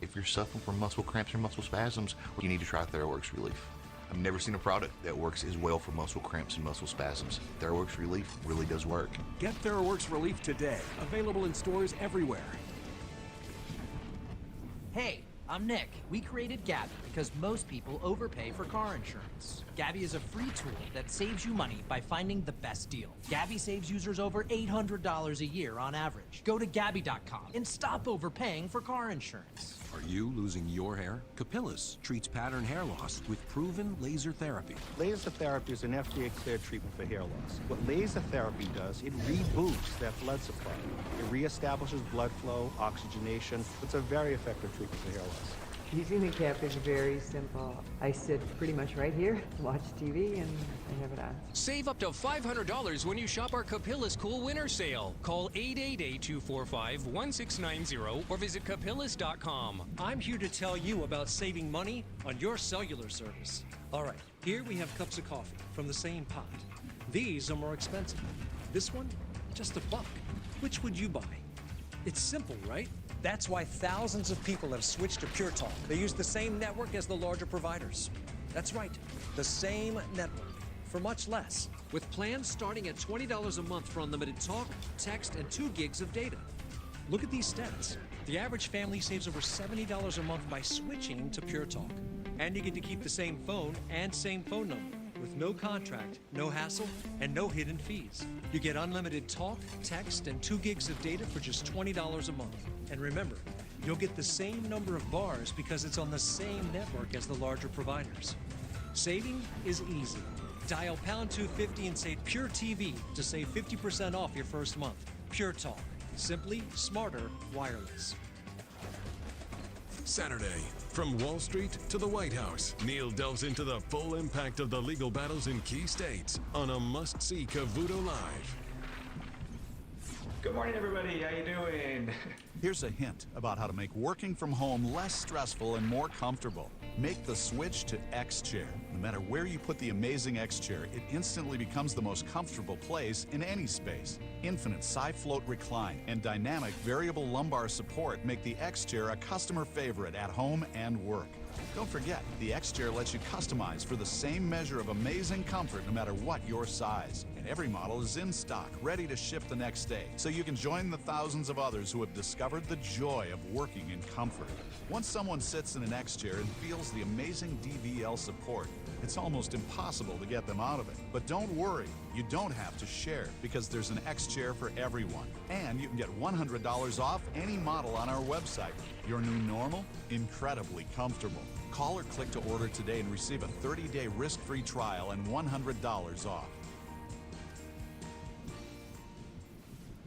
If you're suffering from muscle cramps or muscle spasms, you need to try TheraWorks Relief. I've never seen a product that works as well for muscle cramps and muscle spasms. TheraWorks Relief really does work. Get TheraWorks Relief today. Available in stores everywhere. Hey, I'm Nick. We created Gabi because most people overpay for car insurance. Gabi is a free tool that saves you money by finding the best deal. Gabi saves users over $800 a year on average. Go to Gabi.com and stop overpaying for car insurance. Are you losing your hair? Capillus treats pattern hair loss with proven laser therapy. Laser therapy is an FDA-cleared treatment for hair loss. What laser therapy does, it reboosts that blood supply. It reestablishes blood flow, oxygenation. It's a very effective treatment for hair loss. Using the cap is very simple. I sit pretty much right here, watch TV, and I have it on. Save up to $500 when you shop our Capillus Cool Winter Sale. Call 888-245-1690 or visit capillus.com. I'm here to tell you about saving money on your cellular service. All right, here we have cups of coffee from the same pot. These are more expensive. This one, just $1. Which would you buy? It's simple, right? That's why thousands of people have switched to Pure Talk. They use the same network as the larger providers. That's right, the same network, for much less. With plans starting at $20 a month for unlimited talk, text, and 2 gigs of data. Look at these stats. The average family saves over $70 a month by switching to Pure Talk. And you get to keep the same phone and same phone number, with no contract, no hassle, and no hidden fees. You get unlimited talk, text, and 2 gigs of data for just $20 a month. And remember, you'll get the same number of bars because it's on the same network as the larger providers. Saving is easy. Dial pound 250 and say Pure TV to save 50% off your first month. Pure Talk. Simply smarter wireless. Saturday, from Wall Street to the White House, Neil delves into the full impact of the legal battles in key states on a must-see Cavuto Live. Good morning, everybody. How you doing? Here's a hint about how to make working from home less stressful and more comfortable. Make the switch to X-Chair. No matter where you put the amazing X-Chair, it instantly becomes the most comfortable place in any space. Infinite side-float recline and dynamic variable lumbar support make the X-Chair a customer favorite at home and work. Don't forget, the X-Chair lets you customize for the same measure of amazing comfort no matter what your size. And every model is in stock, ready to ship the next day, so you can join the thousands of others who have discovered the joy of working in comfort. Once someone sits in an X-Chair and feels the amazing DVL support, It's almost impossible to get them out of it. But don't worry, you don't have to share because there's an X chair for everyone. And you can get $100 off any model on our website. Your new normal? Incredibly comfortable. Call or click to order today and receive a 30-day risk-free trial and $100 off.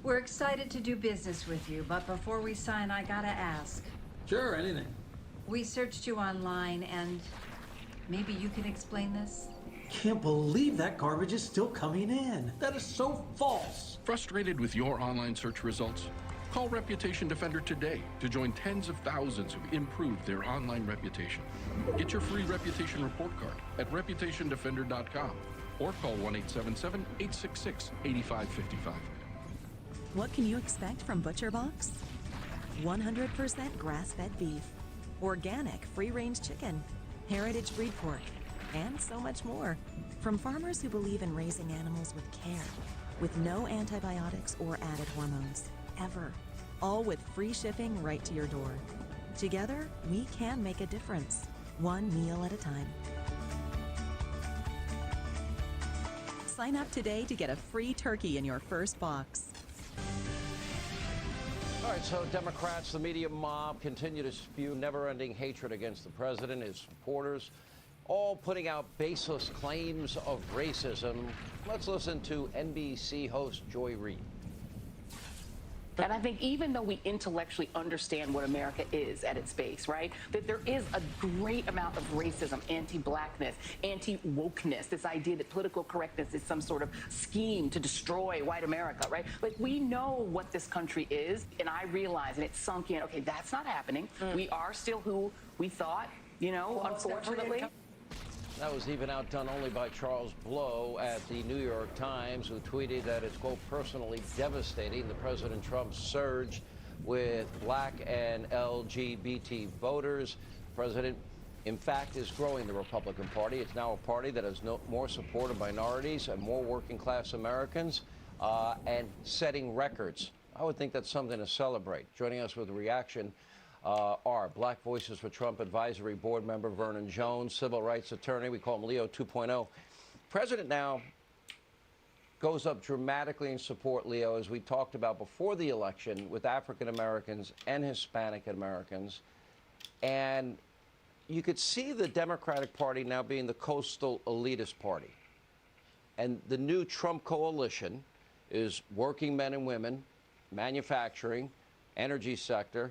We're excited to do business with you, but before we sign, I gotta ask. Sure, anything. We searched you online, and maybe you can explain this? Can't believe that garbage is still coming in. That is so false. Frustrated with your online search results? Call Reputation Defender today to join tens of thousands who've improved their online reputation. Get your free reputation report card at reputationdefender.com or call 1-877-866-8555. What can you expect from ButcherBox? 100% grass-fed beef, organic free-range chicken, heritage breed pork, and so much more. From farmers who believe in raising animals with care, with no antibiotics or added hormones, ever. All with free shipping right to your door. Together, we can make a difference, one meal at a time. Sign up today to get a free turkey in your first box. All right, so Democrats, the media mob, continue to spew never-ending hatred against the president, his supporters, all putting out baseless claims of racism. Let's listen to NBC host Joy Reid. And I think even though we intellectually understand what America is at its base, right, that there is a great amount of racism, anti-blackness, anti-wokeness, this idea that political correctness is some sort of scheme to destroy white America, right? Like, we know what this country is, and I realize, and it's sunk in, okay, that's not happening. We are still who we thought, you know, unfortunately. That was even outdone only by Charles Blow at the New York Times, who tweeted that it's, quote, personally devastating the President Trump's surge with black and LGBT voters. The president, in fact, is growing the Republican Party. It's now a party that has more support of minorities and more working-class Americans and setting records. I would think that's something to celebrate. Joining us with a reaction are Black Voices for Trump Advisory Board member Vernon Jones, civil rights attorney. We call him Leo 2.0. President now goes up dramatically in support, Leo, as we talked about before the election, with African Americans and Hispanic Americans. And you could see the Democratic Party now being the coastal elitist party. And the new Trump coalition is working men and women, manufacturing, energy sector,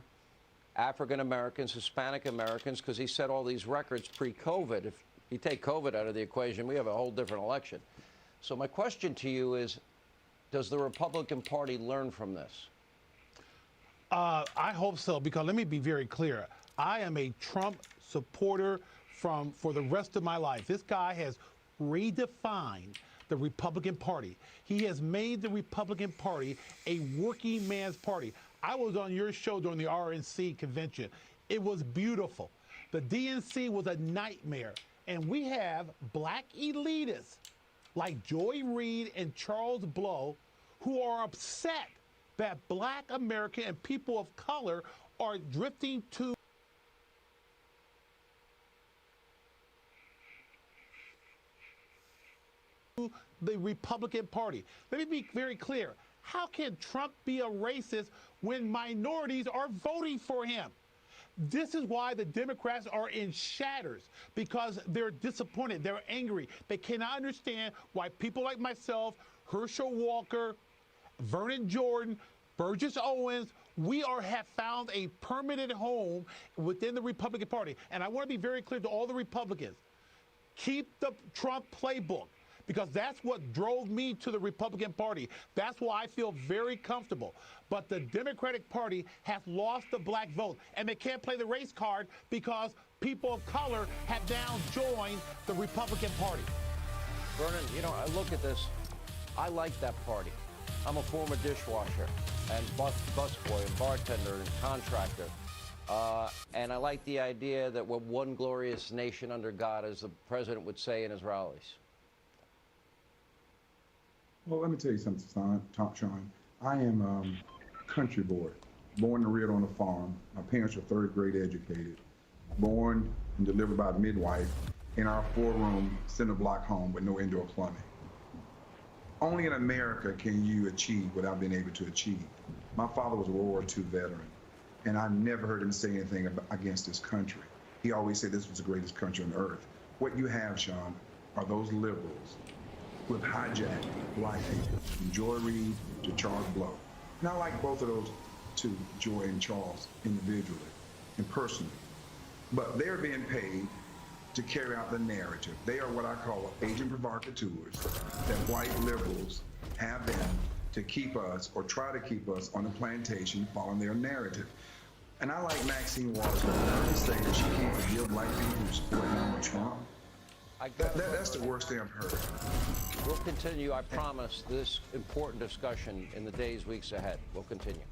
African Americans, Hispanic Americans, because he set all these records pre-COVID. If you take COVID out of the equation, we have a whole different election. So my question to you is, does the Republican Party learn from this? I hope so, because let me be very clear. I am a Trump supporter for the rest of my life. This guy has redefined the Republican Party. He has made the Republican Party a working man's party. I was on your show during the RNC convention. It was beautiful. The DNC was a nightmare. And we have black elitists like Joy Reid and Charles Blow who are upset that black American and people of color are drifting to the Republican Party. Let me be very clear. How can Trump be a racist when minorities are voting for him? This is why the Democrats are in shatters, because they're disappointed, they're angry. They cannot understand why people like myself, Herschel Walker, Vernon Jordan, Burgess Owens, have found a permanent home within the Republican Party. And I want to be very clear to all the Republicans. Keep the Trump playbook, because that's what drove me to the Republican Party. That's why I feel very comfortable. But the Democratic Party has lost the black vote, and they can't play the race card because people of color have now joined the Republican Party. Vernon, you know, I look at this. I like that party. I'm a former dishwasher and busboy and bartender and contractor. And I like the idea that we're one glorious nation under God, as the president would say in his rallies. Well, let me tell you something, Sean. I am country boy, born and reared on a farm. My parents are third grade educated, born and delivered by a midwife. in our 4-room cinder block home with no indoor plumbing. Only in America can you achieve without being able to achieve. My father was a World War II veteran, and I never heard him say anything against this country. He always said this was the greatest country on earth. What you have, Sean, are those liberals who have hijacked black people, from Joy Reid to Charles Blow. And I like both of those two, Joy and Charles, individually and personally. But they're being paid to carry out the narrative. They are what I call agent provocateurs that white liberals have them to keep us, or try to keep us, on the plantation following their narrative. And I like Maxine Waters to say that she can't forgive black people who support Donald Trump. That's the worst thing I've heard. We'll continue, I promise, this important discussion in the days, weeks ahead. We'll continue.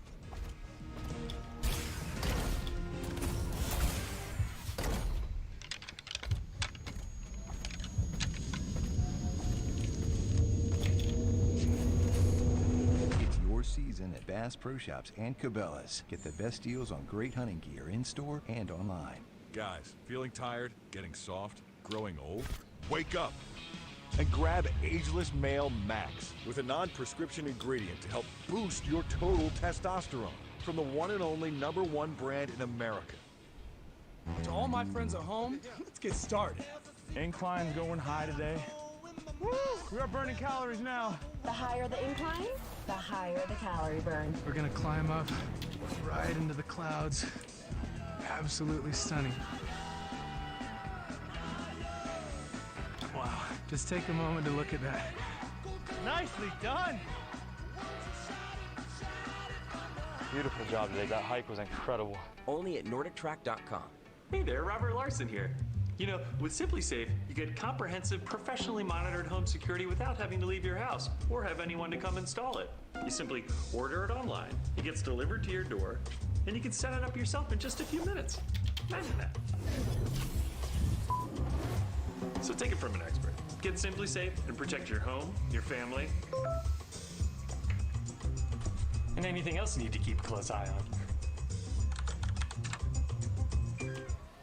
Season at Bass Pro Shops and Cabela's. Get the best deals on great hunting gear in-store and online. Guys, feeling tired, getting soft, growing old? Wake up and grab Ageless Male Max with a non-prescription ingredient to help boost your total testosterone from the one and only #1 brand in America. To all my friends at home, let's get started. Incline's going high today. Woo! We are burning calories now. The higher the incline, the higher the calorie burn. We're gonna climb up right into the clouds. Absolutely stunning. Wow, just take a moment to look at that. Nicely done. Beautiful job today. That hike was incredible. Only at NordicTrack.com. Hey there, Robert Larson here. You know, with SimpliSafe, you get comprehensive, professionally monitored home security without having to leave your house or have anyone to come install it. You simply order it online, it gets delivered to your door, and you can set it up yourself in just a few minutes. Imagine that. So take it from an expert. Get SimpliSafe and protect your home, your family, and anything else you need to keep a close eye on.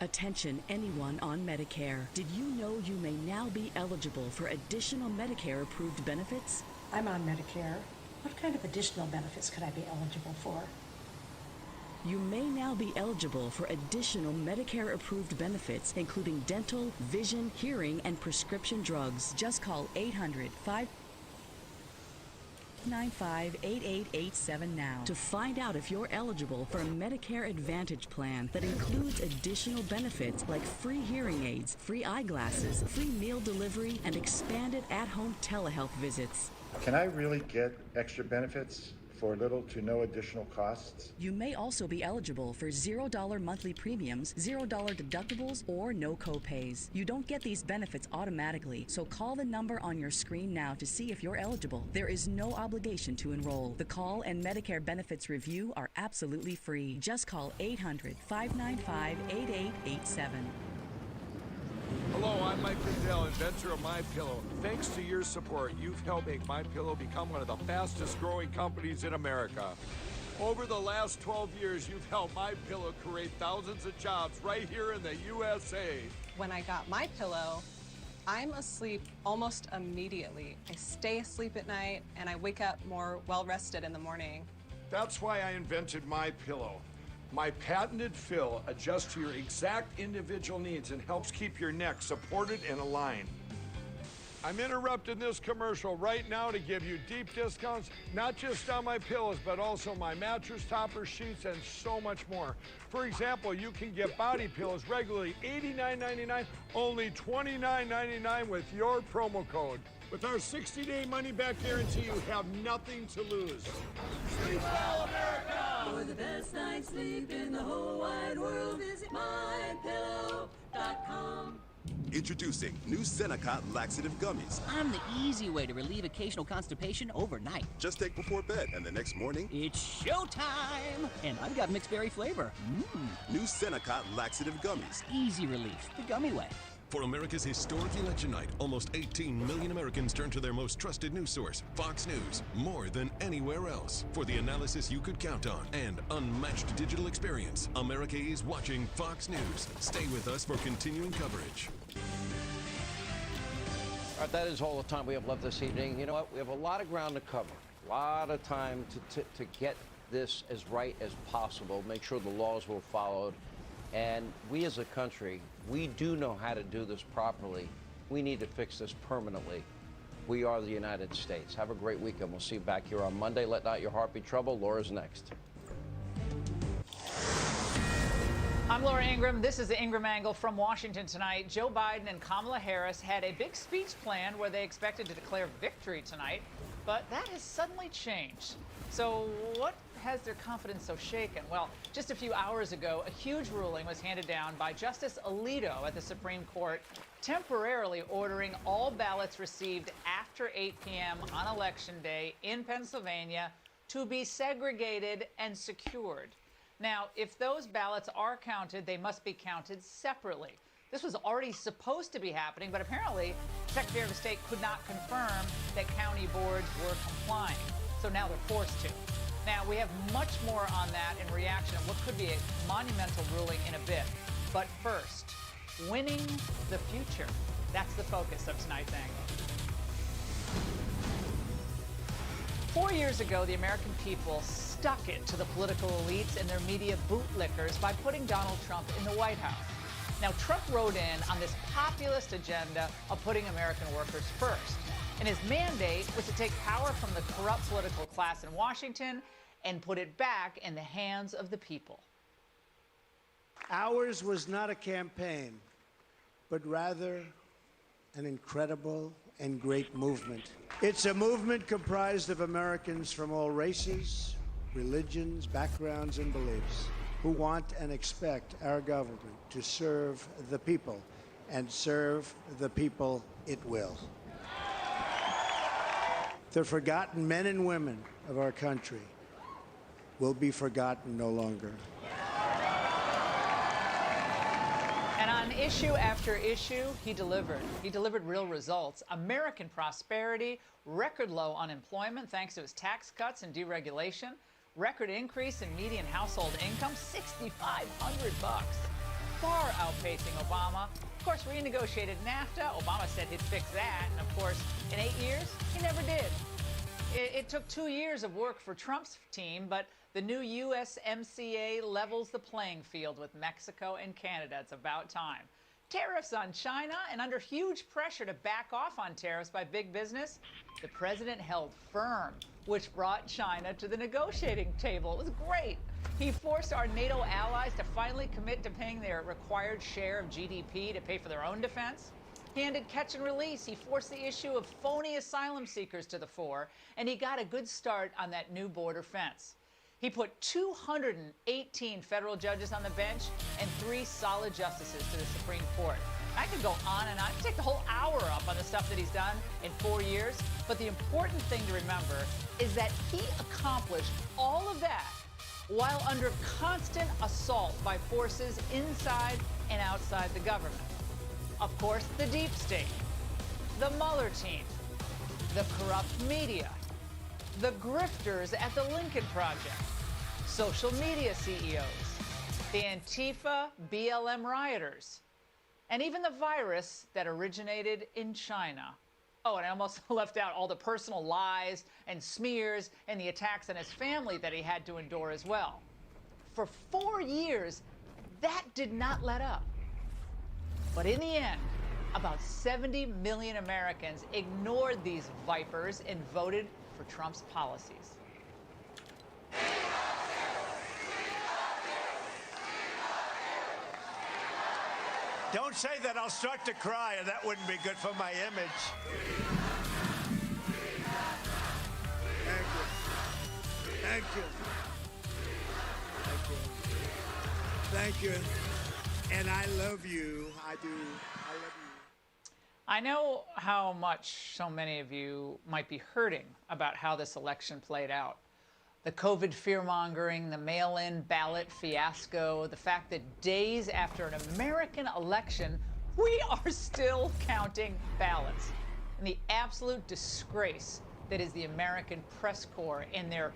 Attention anyone on Medicare. Did you know you may now be eligible for additional Medicare-approved benefits? I'm on Medicare. What kind of additional benefits could I be eligible for? You may now be eligible for additional Medicare-approved benefits, including dental, vision, hearing, and prescription drugs. Just call 800-595-8887 now to find out if you're eligible for a Medicare Advantage plan that includes additional benefits like free hearing aids, free eyeglasses, free meal delivery, and expanded at-home telehealth visits. Can I really get extra benefits for little to no additional costs? You may also be eligible for $0 monthly premiums, $0 deductibles, or no co-pays. You don't get these benefits automatically, so call the number on your screen now to see if you're eligible. There is no obligation to enroll. The call and Medicare benefits review are absolutely free. Just call 800-595-8887. Hello, I'm Mike Lindell, inventor of MyPillow. Thanks to your support, you've helped make MyPillow become one of the fastest growing companies in America. Over the last 12 years, you've helped MyPillow create thousands of jobs right here in the USA. When I got MyPillow, I'm asleep almost immediately. I stay asleep at night and I wake up more well-rested in the morning. That's why I invented MyPillow. My patented fill adjusts to your exact individual needs and helps keep your neck supported and aligned. I'm interrupting this commercial right now to give you deep discounts, not just on my pillows, but also my mattress toppers, sheets, and so much more. For example, you can get body pillows regularly $89.99, only $29.99 with your promo code. With our 60-day money-back guarantee, you have nothing to lose. Sleep well, America! For the best night's sleep in the whole wide world, visit mypillow.com. Introducing new Senecot Laxative Gummies. I'm the easy way to relieve occasional constipation overnight. Just take before bed, and the next morning, it's showtime! And I've got mixed berry flavor. New Senecot Laxative Gummies. Easy relief, the gummy way. For America's historic election night, almost 18 million Americans turn to their most trusted news source, Fox News, more than anywhere else. For the analysis you could count on and unmatched digital experience, America is watching Fox News. Stay with us for continuing coverage. All right, that is all the time we have left this evening. You know what? We have a lot of ground to cover, a lot of time to get this as right as possible, make sure the laws were followed. And we as a country, we do know how to do this properly. We need to fix this permanently. We are the United States. Have a great weekend. We'll see you back here on Monday. Let not your heart be troubled. Laura's next. I'm Laura Ingraham. This is the Ingraham Angle from Washington tonight. Joe Biden and Kamala Harris had a big speech planned where they expected to declare victory tonight, but that has suddenly changed. So what has their confidence so shaken? Well, just a few hours ago, a huge ruling was handed down by Justice Alito at the Supreme Court, temporarily ordering all ballots received after 8 p.m. on Election Day in Pennsylvania to be segregated and secured. Now, if those ballots are counted, they must be counted separately. This was already supposed to be happening, but apparently the Secretary of State could not confirm that county boards were complying. So now they're forced to. Now, we have much more on that in reaction of what could be a monumental ruling in a bit. But first, winning the future. That's the focus of tonight's angle. 4 years ago, the American people stuck it to the political elites and their media bootlickers by putting Donald Trump in the White House. Now, Trump rode in on this populist agenda of putting American workers first. And his mandate was to take power from the corrupt political class in Washington and put it back in the hands of the people. Ours was not a campaign, but rather an incredible and great movement. It's a movement comprised of Americans from all races, religions, backgrounds, and beliefs who want and expect our government to serve the people, and serve the people it will. The forgotten men and women of our country will be forgotten no longer. And on issue after issue, he delivered. He delivered real results. American prosperity, record low unemployment thanks to his tax cuts and deregulation, record increase in median household income, $6,500, far outpacing Obama. Of course, renegotiated NAFTA. Obama said he'd fix that. And of course, in 8 years, he never did. It took 2 years of work for Trump's team, but the new USMCA levels the playing field with Mexico and Canada. It's about time. Tariffs on China, and under huge pressure to back off on tariffs by big business, the president held firm, which brought China to the negotiating table. It was great. He forced our NATO allies to finally commit to paying their required share of GDP to pay for their own defense. He ended catch and release. He forced the issue of phony asylum seekers to the fore, and he got a good start on that new border fence. He put 218 federal judges on the bench and 3 solid justices to the Supreme Court. I could go on and on. I could take the whole hour up on the stuff that he's done in 4 years. But the important thing to remember is that he accomplished all of that while under constant assault by forces inside and outside the government. Of course, the deep state, the Mueller team, the corrupt media, the grifters at the Lincoln Project, social media CEOs, the Antifa BLM rioters, and even the virus that originated in China. Oh, and I almost left out all the personal lies and smears and the attacks on his family that he had to endure as well. For 4 years, that did not let up. But in the end, about 70 million Americans ignored these vipers and voted for Trump's policies. Don't say that, I'll start to cry, and that wouldn't be good for my image. Thank you. Thank you. Thank you. And I love you. I do. I love you. I know how much so many of you might be hurting about how this election played out. The COVID fear-mongering, the mail-in ballot fiasco, the fact that days after an American election, we are still counting ballots, and the absolute disgrace that is the American press corps and their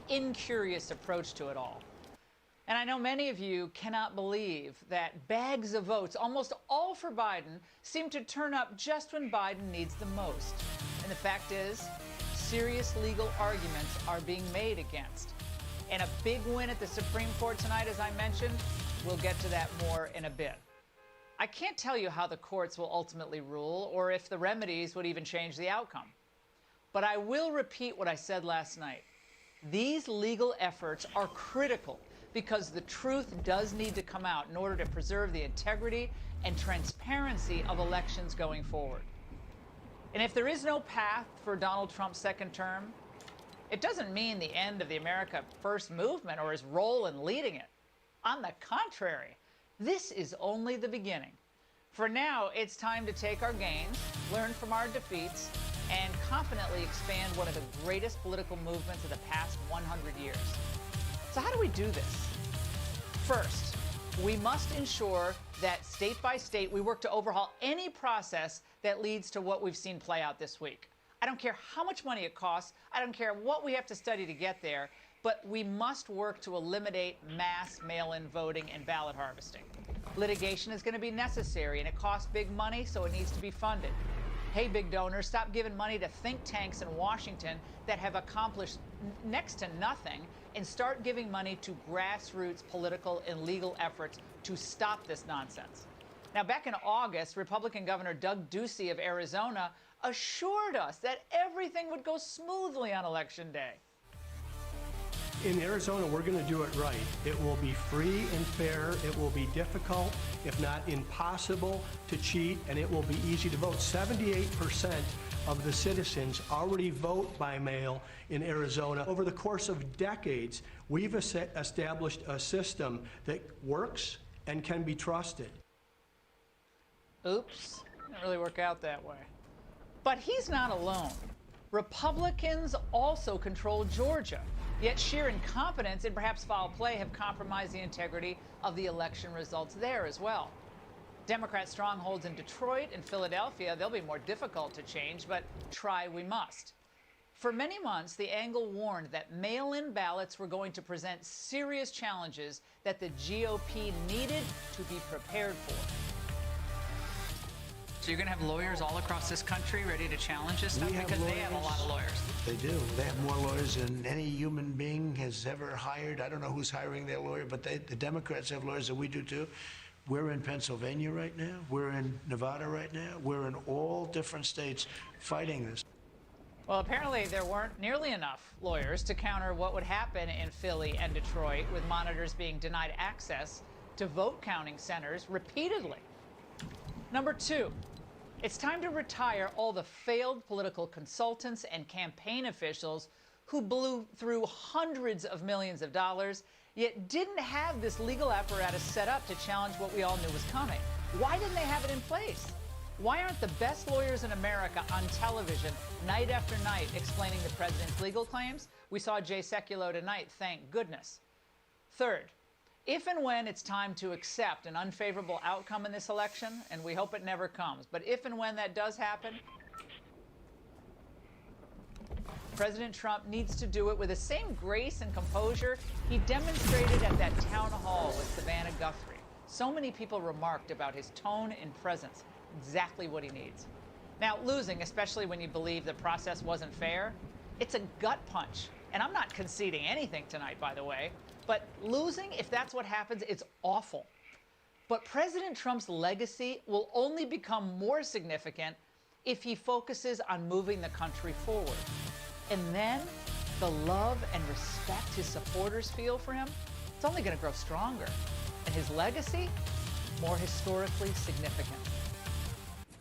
incurious approach to it all. And I know many of you cannot believe that bags of votes, almost all for Biden, seem to turn up just when Biden needs them most. And the fact is, serious legal arguments are being made against. And a big win at the Supreme Court tonight, as I mentioned. We'll get to that more in a bit. I can't tell you how the courts will ultimately rule or if the remedies would even change the outcome. But I will repeat what I said last night. These legal efforts are critical because the truth does need to come out in order to preserve the integrity and transparency of elections going forward. And if there is no path for Donald Trump's second term, it doesn't mean the end of the America First movement or his role in leading it. On the contrary, this is only the beginning. For now, it's time to take our gains, learn from our defeats, and confidently expand one of the greatest political movements of the past 100 years. So how do we do this? First, we must ensure that state by state we work to overhaul any process that leads to what we've seen play out this week. I don't care how much money it costs. I don't care what we have to study to get there. But we must work to eliminate mass mail-in voting and ballot harvesting. Litigation is going to be necessary, and it costs big money, so it needs to be funded. Hey, big donors, stop giving money to think tanks in Washington that have accomplished next to nothing, and start giving money to grassroots political and legal efforts to stop this nonsense. Now, back in August, Republican Governor Doug Ducey of Arizona assured us that everything would go smoothly on Election Day. In Arizona, we're going to do it right. It will be free and fair. It will be difficult, if not impossible, to cheat, and it will be easy to vote. 78% of the citizens already vote by mail in Arizona. Over the course of decades, we've established a system that works and can be trusted. Oops, didn't really work out that way. But he's not alone. Republicans also control Georgia. Yet sheer incompetence and perhaps foul play have compromised the integrity of the election results there as well. Democrat strongholds in Detroit and Philadelphia, they'll be more difficult to change, but try we must. For many months, the angle warned that mail-in ballots were going to present serious challenges that the GOP needed to be prepared for. So you're going to have lawyers all across this country ready to challenge this stuff? Because they have a lot of lawyers. They do. They have more lawyers than any human being has ever hired. I don't know who's hiring their lawyer, but the Democrats have lawyers, and we do too. We're in Pennsylvania right now. We're in Nevada right now. We're in all different states fighting this. Well, apparently there weren't nearly enough lawyers to counter what would happen in Philly and Detroit with monitors being denied access to vote counting centers repeatedly. Number two, it's time to retire all the failed political consultants and campaign officials who blew through hundreds of millions of dollars, yet didn't have this legal apparatus set up to challenge what we all knew was coming. Why didn't they have it in place? Why aren't the best lawyers in America on television night after night explaining the president's legal claims? We saw Jay Sekulow tonight, thank goodness. Third, if and when it's time to accept an unfavorable outcome in this election, and we hope it never comes, but if and when that does happen, President Trump needs to do it with the same grace and composure he demonstrated at that town hall with Savannah Guthrie. So many people remarked about his tone and presence, exactly what he needs. Now, losing, especially when you believe the process wasn't fair, it's a gut punch. And I'm not conceding anything tonight, by the way. But losing, if that's what happens, it's awful. But President Trump's legacy will only become more significant if he focuses on moving the country forward. And then the love and respect his supporters feel for him, it's only going to grow stronger. And his legacy, more historically significant.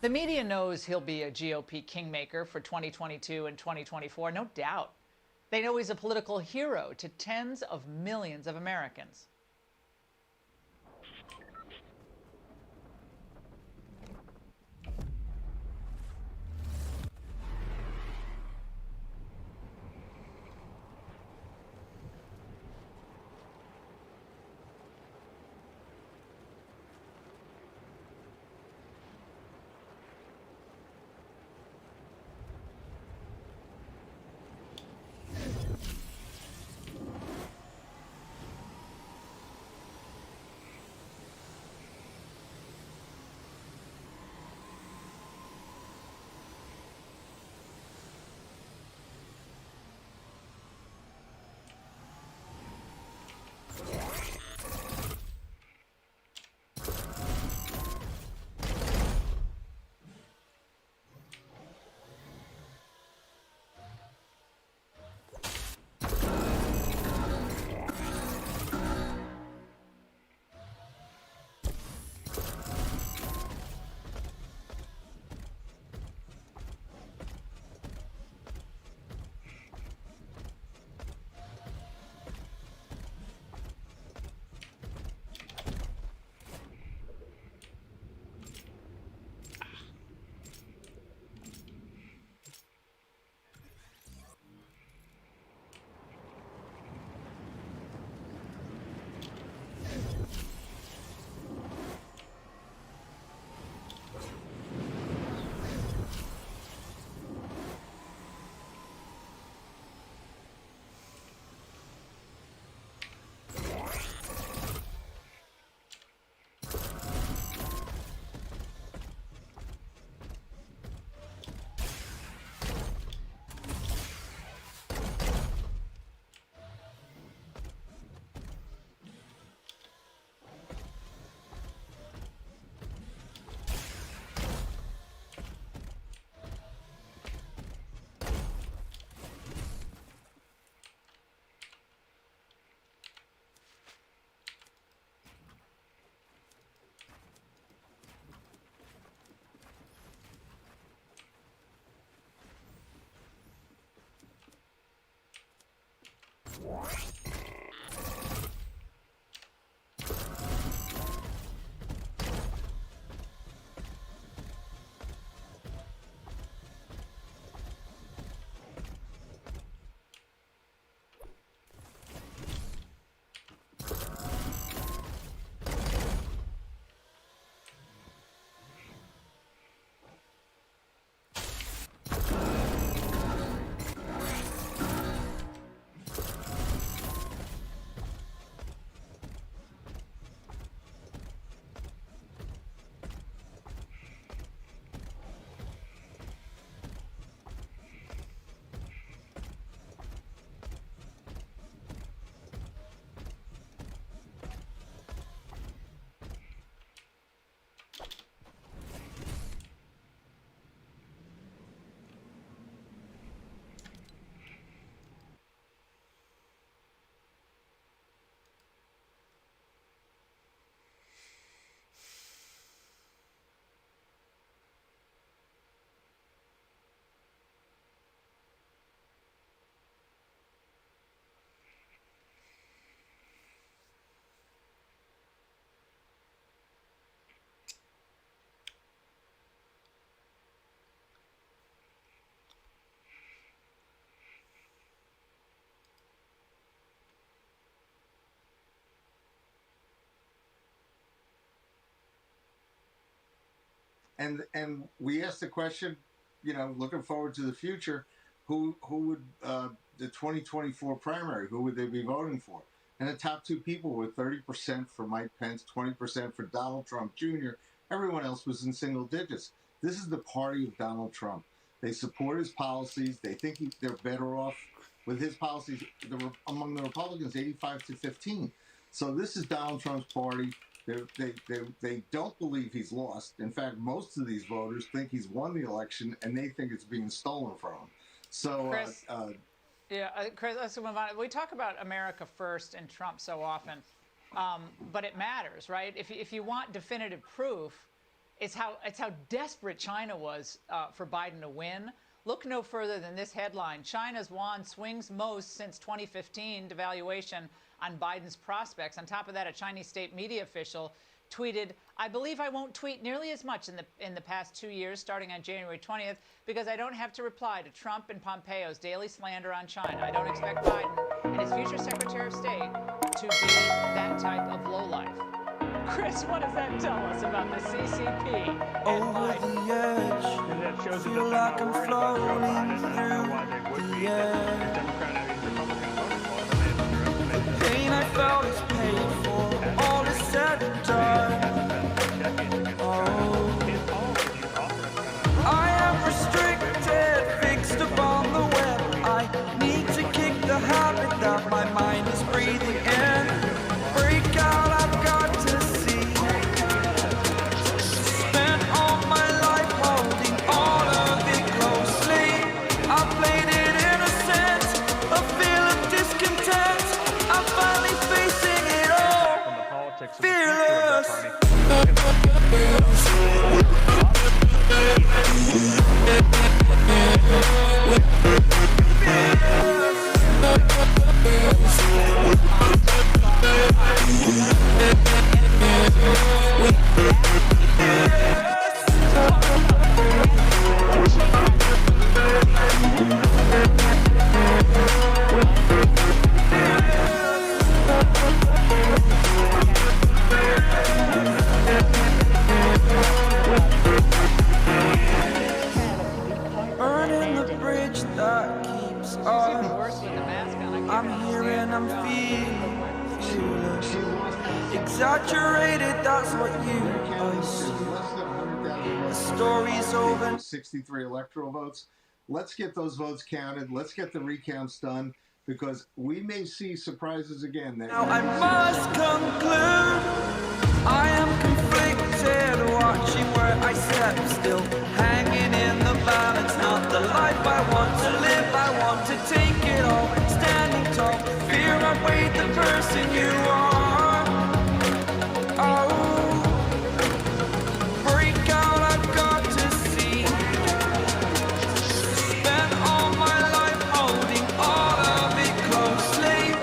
The media knows he'll be a GOP kingmaker for 2022 and 2024, no doubt. They know he's a political hero to tens of millions of Americans. And we asked the question, you know, looking forward to the future, who would the 2024 primary, who would they be voting for? And the top two people were 30% for Mike Pence, 20% for Donald Trump Jr. Everyone else was in single digits. This is the party of Donald Trump. They support his policies. They think they're better off with his policies. Among the Republicans, 85-15. So this is Donald Trump's party. They don't believe he's lost. In fact, most of these voters think he's won the election, and they think it's being stolen from him. So, Chris, Chris, let's move on. We talk about America first and Trump so often, but it matters, right? If you want definitive proof, it's how desperate China was for Biden to win. Look no further than this headline: China's yuan swings most since 2015 devaluation on Biden's prospects. On top of that, a Chinese state media official tweeted, "I believe I won't tweet nearly as much in the past 2 years, starting on January 20th, because I don't have to reply to Trump and Pompeo's daily slander on China. I don't expect Biden and his future Secretary of State to be that type of lowlife." Chris, what does that tell us about the CCP and Biden? The edge, feel like I'm floating through the air. The pain I felt is paid for, all is said and done. Oh, I am restricted, fixed upon the web. I need to kick the habit that my mind is breathing in. Break out, I've got to see. Spent all my life holding all of it closely. I played it innocent, a feel of discontent. I'm finally facing it all, fearless. Burning the bridge that keeps us. I'm here and I'm feeling foolish. Exaggerated, that's what you assume. The story's over. 63 electoral votes. Let's get those votes counted. Let's get the recounts done, because we may see surprises again. Now I must conclude, I am conflicted, watching where I step still, hanging in the balance, not the life I want to live. I want to take it all, standing tall, fear outweighed the person you are. Oh, break out, I've got to see. Spent all my life holding all of it closely.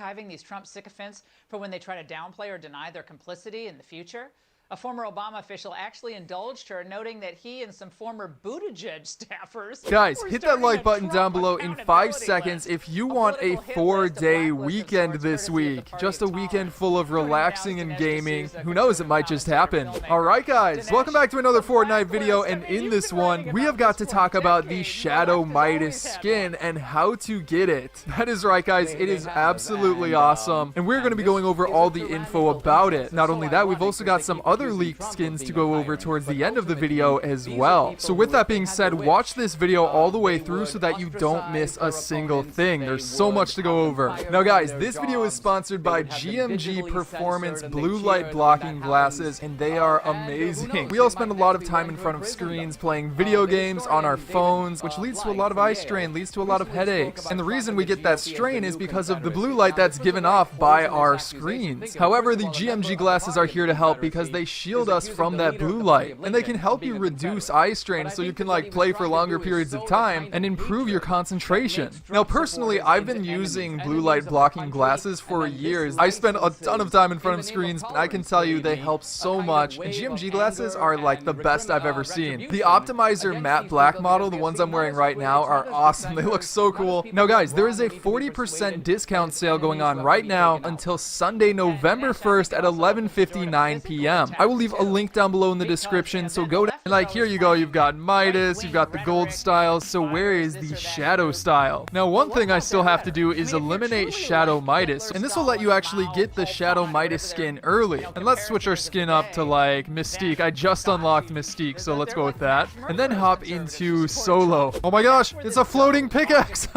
archiving these Trump sycophants for when they try to downplay or deny their complicity in the future? A former Obama official actually indulged her, noting that he and some former Buttigieg staffers... Guys, hit that like button down below in 5 seconds if you want a 4-day weekend this week. Just a weekend full of relaxing and gaming. Who knows, it might just happen. Alright guys, welcome back to another Fortnite video, and in this one, we have got to talk about the Shadow Midas skin and how to get it. That is right guys, it is absolutely awesome, and we're going to be going over all the info about it. Not only that, we've also got some other leaked skins to go over towards the end of the video as well. So with that being said, watch this video all the way through so that you don't miss a single thing. There's so much to go over. Now guys, this video is sponsored by GMG Performance blue light blocking glasses, and they are amazing. We all spend a lot of time in front of screens playing video games on our phones, which leads to a lot of eye strain, leads to a lot of headaches. And the reason we get that strain is because of the blue light that's given off by our screens. However, the GMG glasses are here to help because they shield us from that blue light, and they can help you reduce eye strain so you can like play for longer periods of time and improve your concentration. Now personally, I've been using blue light blocking glasses for years. I spend a ton of time in front of screens, and I can tell you they help so much, and GMG glasses are like the best I've ever seen. The Optimizer matte black model, the ones I'm wearing right now, are awesome. They look so cool. Now guys, there is a 40% discount sale going on right now until Sunday, November 1st at 11:59 p.m. I will leave a link down below in the description, so go down. Like, here you go, you've got Midas, you've got the gold style, so where is the shadow style? Now, one thing I still have to do is eliminate Shadow Midas, and this will let you actually get the Shadow Midas skin early. And let's switch our skin up to, like, Mystique. I just unlocked Mystique, so let's go with that. And then hop into Solo. Oh my gosh, it's a floating pickaxe!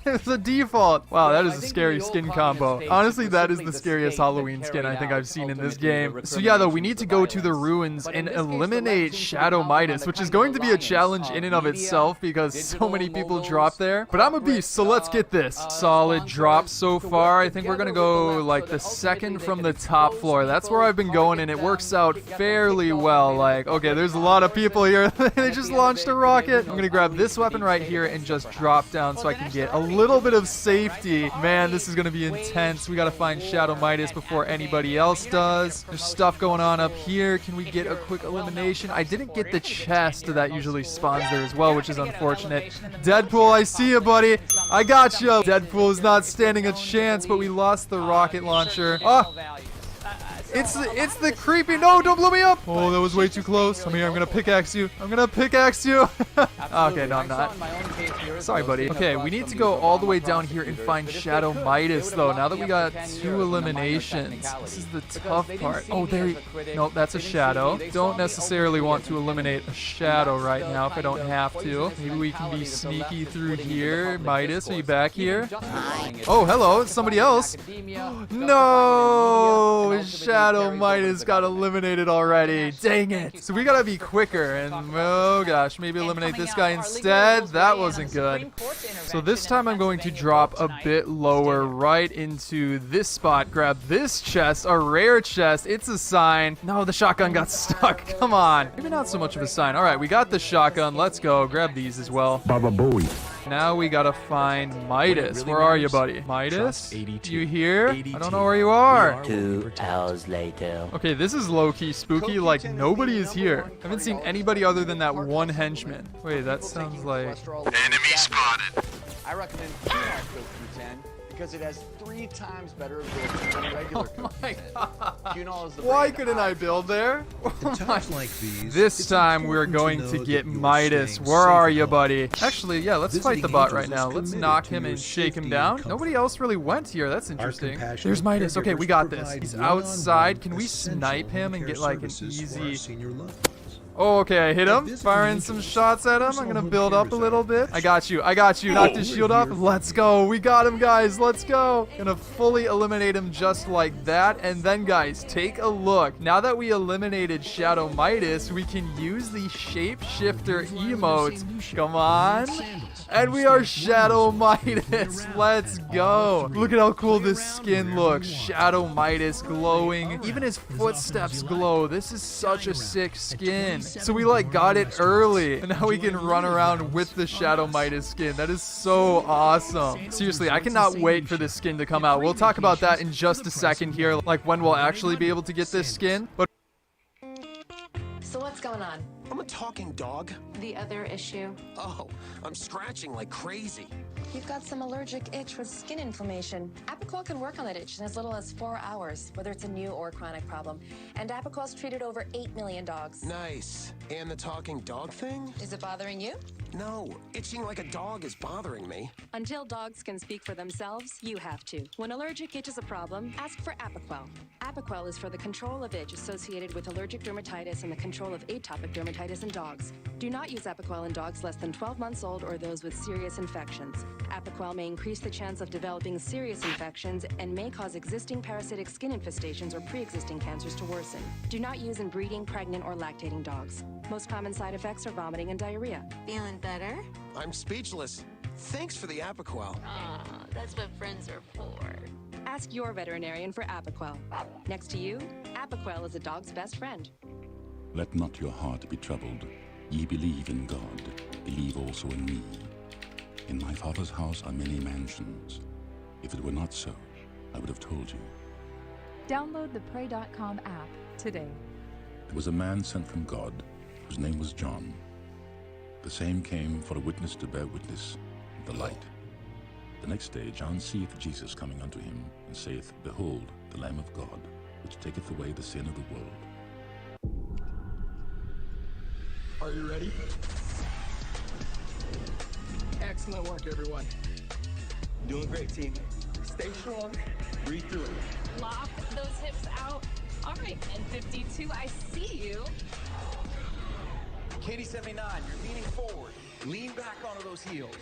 It's a default! Wow, that is a scary skin combo. Honestly, that is the scariest Halloween skin I think I've seen in this game. So yeah, though, we need to go to the ruins and eliminate Shadow Midas, which is going to be a challenge in and of itself because so many people drop there. But I'm a beast, so let's get this. Solid drop so far. I think we're gonna go like the second from the top floor. That's where I've been going, and it works out fairly well. Like, okay, there's a lot of people here. They just launched a rocket. I'm gonna grab this weapon right here and just drop down so I can get a little bit of safety. Man, this is gonna be intense. We gotta find Shadow Midas before anybody else does. There's stuff going on up here. Can we get a quick elimination? I didn't get the chest that usually spawns there as well, which is unfortunate. Deadpool, I see you, buddy. I got you. Deadpool is not standing a chance, but we lost the rocket launcher. Ah! It's the creepy. No, don't blow me up. Oh, that was way too close. Come here. I'm gonna pickaxe you. I'm gonna pickaxe you. Okay, no, I'm not. Sorry, buddy. Okay, we need to go all the way down here and find Shadow Midas, though. Now that we got 2 eliminations, this is the tough part. Oh, there. Nope, that's a shadow. Don't necessarily want to eliminate a shadow right now if I don't have to. Maybe we can be sneaky through here. Midas, are you back here? Oh, hello. It's somebody else. No, Shadow Midas got eliminated already. Dang it. So we gotta be quicker, and oh gosh, maybe eliminate this guy instead. That wasn't good. So this time I'm going to drop a bit lower right into this spot. Grab this chest, a rare chest. It's a sign. No, the shotgun got stuck. Come on. Maybe not so much of a sign. All right, we got the shotgun. Let's go. Grab these as well. Baba Booey. Now we gotta find Midas. Where are you, buddy? Midas? You here? I don't know where you are. 2 hours later. Okay, this is low-key spooky. Like, nobody is here. I haven't seen anybody other than that one henchman. Wait, that sounds like... Enemy spotted. I recommend Peanut Coke Q10 because it has 3 times better absorption than regular Coke Q10. Why couldn't I build there? This time we're going to get Midas. Where are you, buddy? Actually, yeah, let's fight the bot right now. Let's knock him and shake him down. Nobody else really went here. That's interesting. There's Midas. Okay, we got this. He's outside. Can we snipe him and get like an easy... Oh, okay, I hit him. Firing some shots at him. I'm gonna build up a little bit. I got you. I got you. Knocked his shield off. Let's go. We got him, guys. Let's go. Gonna fully eliminate him just like that. And then, guys, take a look. Now that we eliminated Shadow Midas, we can use the shapeshifter emotes. Come on. And we are Shadow Midas. Let's go. Look at how cool this skin looks. Shadow Midas glowing. Even his footsteps glow. This is such a sick skin. So we like got it early, and now we can run around with the Shadow Midas skin. That is so awesome. Seriously, I cannot wait for this skin to come out. We'll talk about that in just a second here, like when we'll actually be able to get this skin. But so what's going on? I'm a talking dog. The other issue? Oh, I'm scratching like crazy. You've got some allergic itch with skin inflammation. Apoquel can work on that itch in as little as 4 hours, whether it's a new or chronic problem. And Apoquel's treated over 8 million dogs. Nice. And the talking dog thing? Is it bothering you? No, itching like a dog is bothering me. Until dogs can speak for themselves, you have to. When allergic itch is a problem, ask for Apoquel. Apoquel is for the control of itch associated with allergic dermatitis and the control of atopic dermatitis in dogs. Do not use Apoquel in dogs less than 12 months old or those with serious infections. Apoquel may increase the chance of developing serious infections and may cause existing parasitic skin infestations or pre-existing cancers to worsen. Do not use in breeding, pregnant, or lactating dogs. Most common side effects are vomiting and diarrhea. Feeling better? I'm speechless. Thanks for the Apoquel. Aw, that's what friends are for. Ask your veterinarian for Apoquel. Next to you, Apoquel is a dog's best friend. Let not your heart be troubled. Ye believe in God, believe also in me. In my Father's house are many mansions. If it were not so, I would have told you. Download the Pray.com app today. There was a man sent from God, whose name was John. The same came for a witness to bear witness, the light. The next day John seeth Jesus coming unto him, and saith, Behold, the Lamb of God, which taketh away the sin of the world. Are you ready? Excellent work, everyone. Doing great, team. Stay strong. Breathe through it. Lock those hips out. All right, and 52, I see you. Katie 79, you're leaning forward. Lean back onto those heels.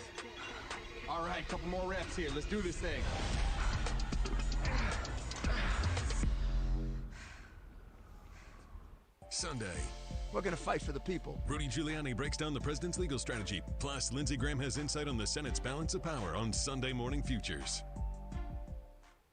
All right, couple more reps here. Let's do this thing. Sunday. We're going to fight for the people. Rudy Giuliani breaks down the president's legal strategy. Plus, Lindsey Graham has insight on the Senate's balance of power on Sunday Morning Futures.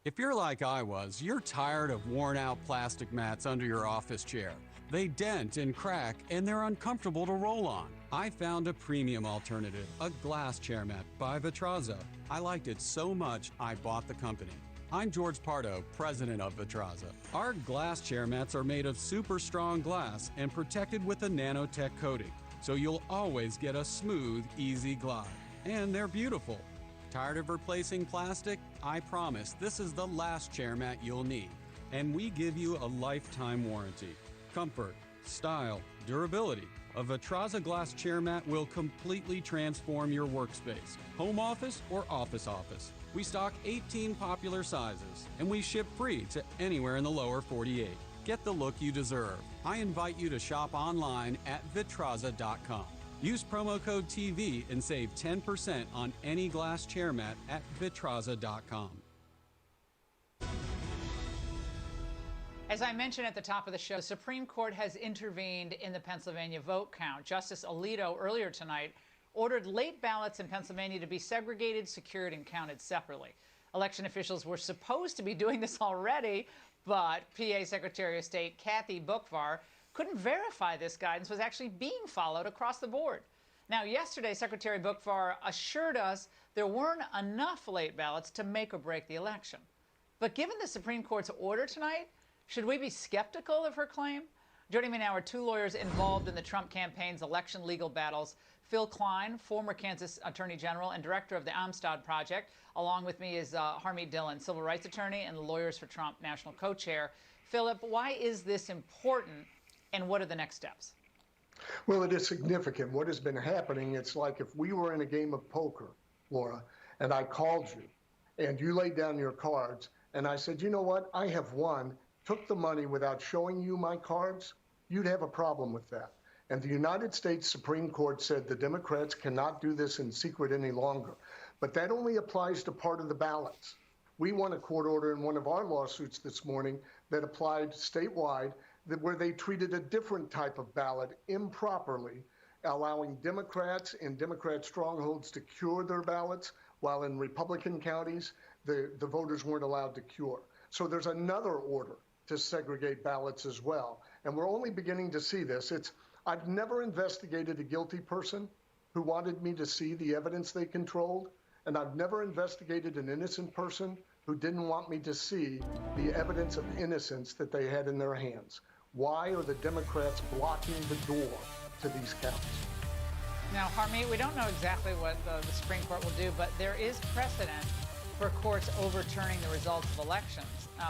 If you're like I was, you're tired of worn-out plastic mats under your office chair. They dent and crack, and they're uncomfortable to roll on. I found a premium alternative, a glass chair mat by Vitraza. I liked it so much, I bought the company. I'm George Pardo, president of Vitraza. Our glass chair mats are made of super strong glass and protected with a nanotech coating, so you'll always get a smooth, easy glide. And they're beautiful. Tired of replacing plastic? I promise this is the last chair mat you'll need. And we give you a lifetime warranty. Comfort, style, durability. A Vitraza glass chair mat will completely transform your workspace, home office or office. We stock 18 popular sizes, and we ship free to anywhere in the lower 48. Get the look you deserve. I invite you to shop online at Vitraza.com. Use promo code TV and save 10% on any glass chair mat at Vitraza.com. As I mentioned at the top of the show, the Supreme Court has intervened in the Pennsylvania vote count. Justice Alito earlier tonight ordered late ballots in Pennsylvania to be segregated, secured, and counted separately. Election officials were supposed to be doing this already, but PA Secretary of State Kathy Boockvar couldn't verify this guidance was actually being followed across the board. Now, yesterday, Secretary Boockvar assured us there weren't enough late ballots to make or break the election. But given the Supreme Court's order tonight, should we be skeptical of her claim? Joining me now are two lawyers involved in the Trump campaign's election legal battles. Phil Klein, former Kansas Attorney General and director of the Amistad Project. Along with me is Harmeet Dillon, civil rights attorney and the Lawyers for Trump national co-chair. Philip, why is this important, and what are the next steps? Well, it is significant. What has been happening, it's like if we were in a game of poker, Laura, and I called you, and you laid down your cards, and I said, you know what, I have won, took the money without showing you my cards, you'd have a problem with that. And the United States Supreme Court said the Democrats cannot do this in secret any longer. But that only applies to part of the ballots. We won a court order in one of our lawsuits this morning that applied statewide where they treated a different type of ballot improperly, allowing Democrats and Democrat strongholds to cure their ballots, while in Republican counties, the voters weren't allowed to cure. So there's another order to segregate ballots as well. And we're only beginning to see this. I've never investigated a guilty person who wanted me to see the evidence they controlled, and I've never investigated an innocent person who didn't want me to see the evidence of innocence that they had in their hands. Why are the Democrats blocking the door to these counts? Now, Harmeet, we don't know exactly what the Supreme Court will do, but there is precedent for courts overturning the results of elections.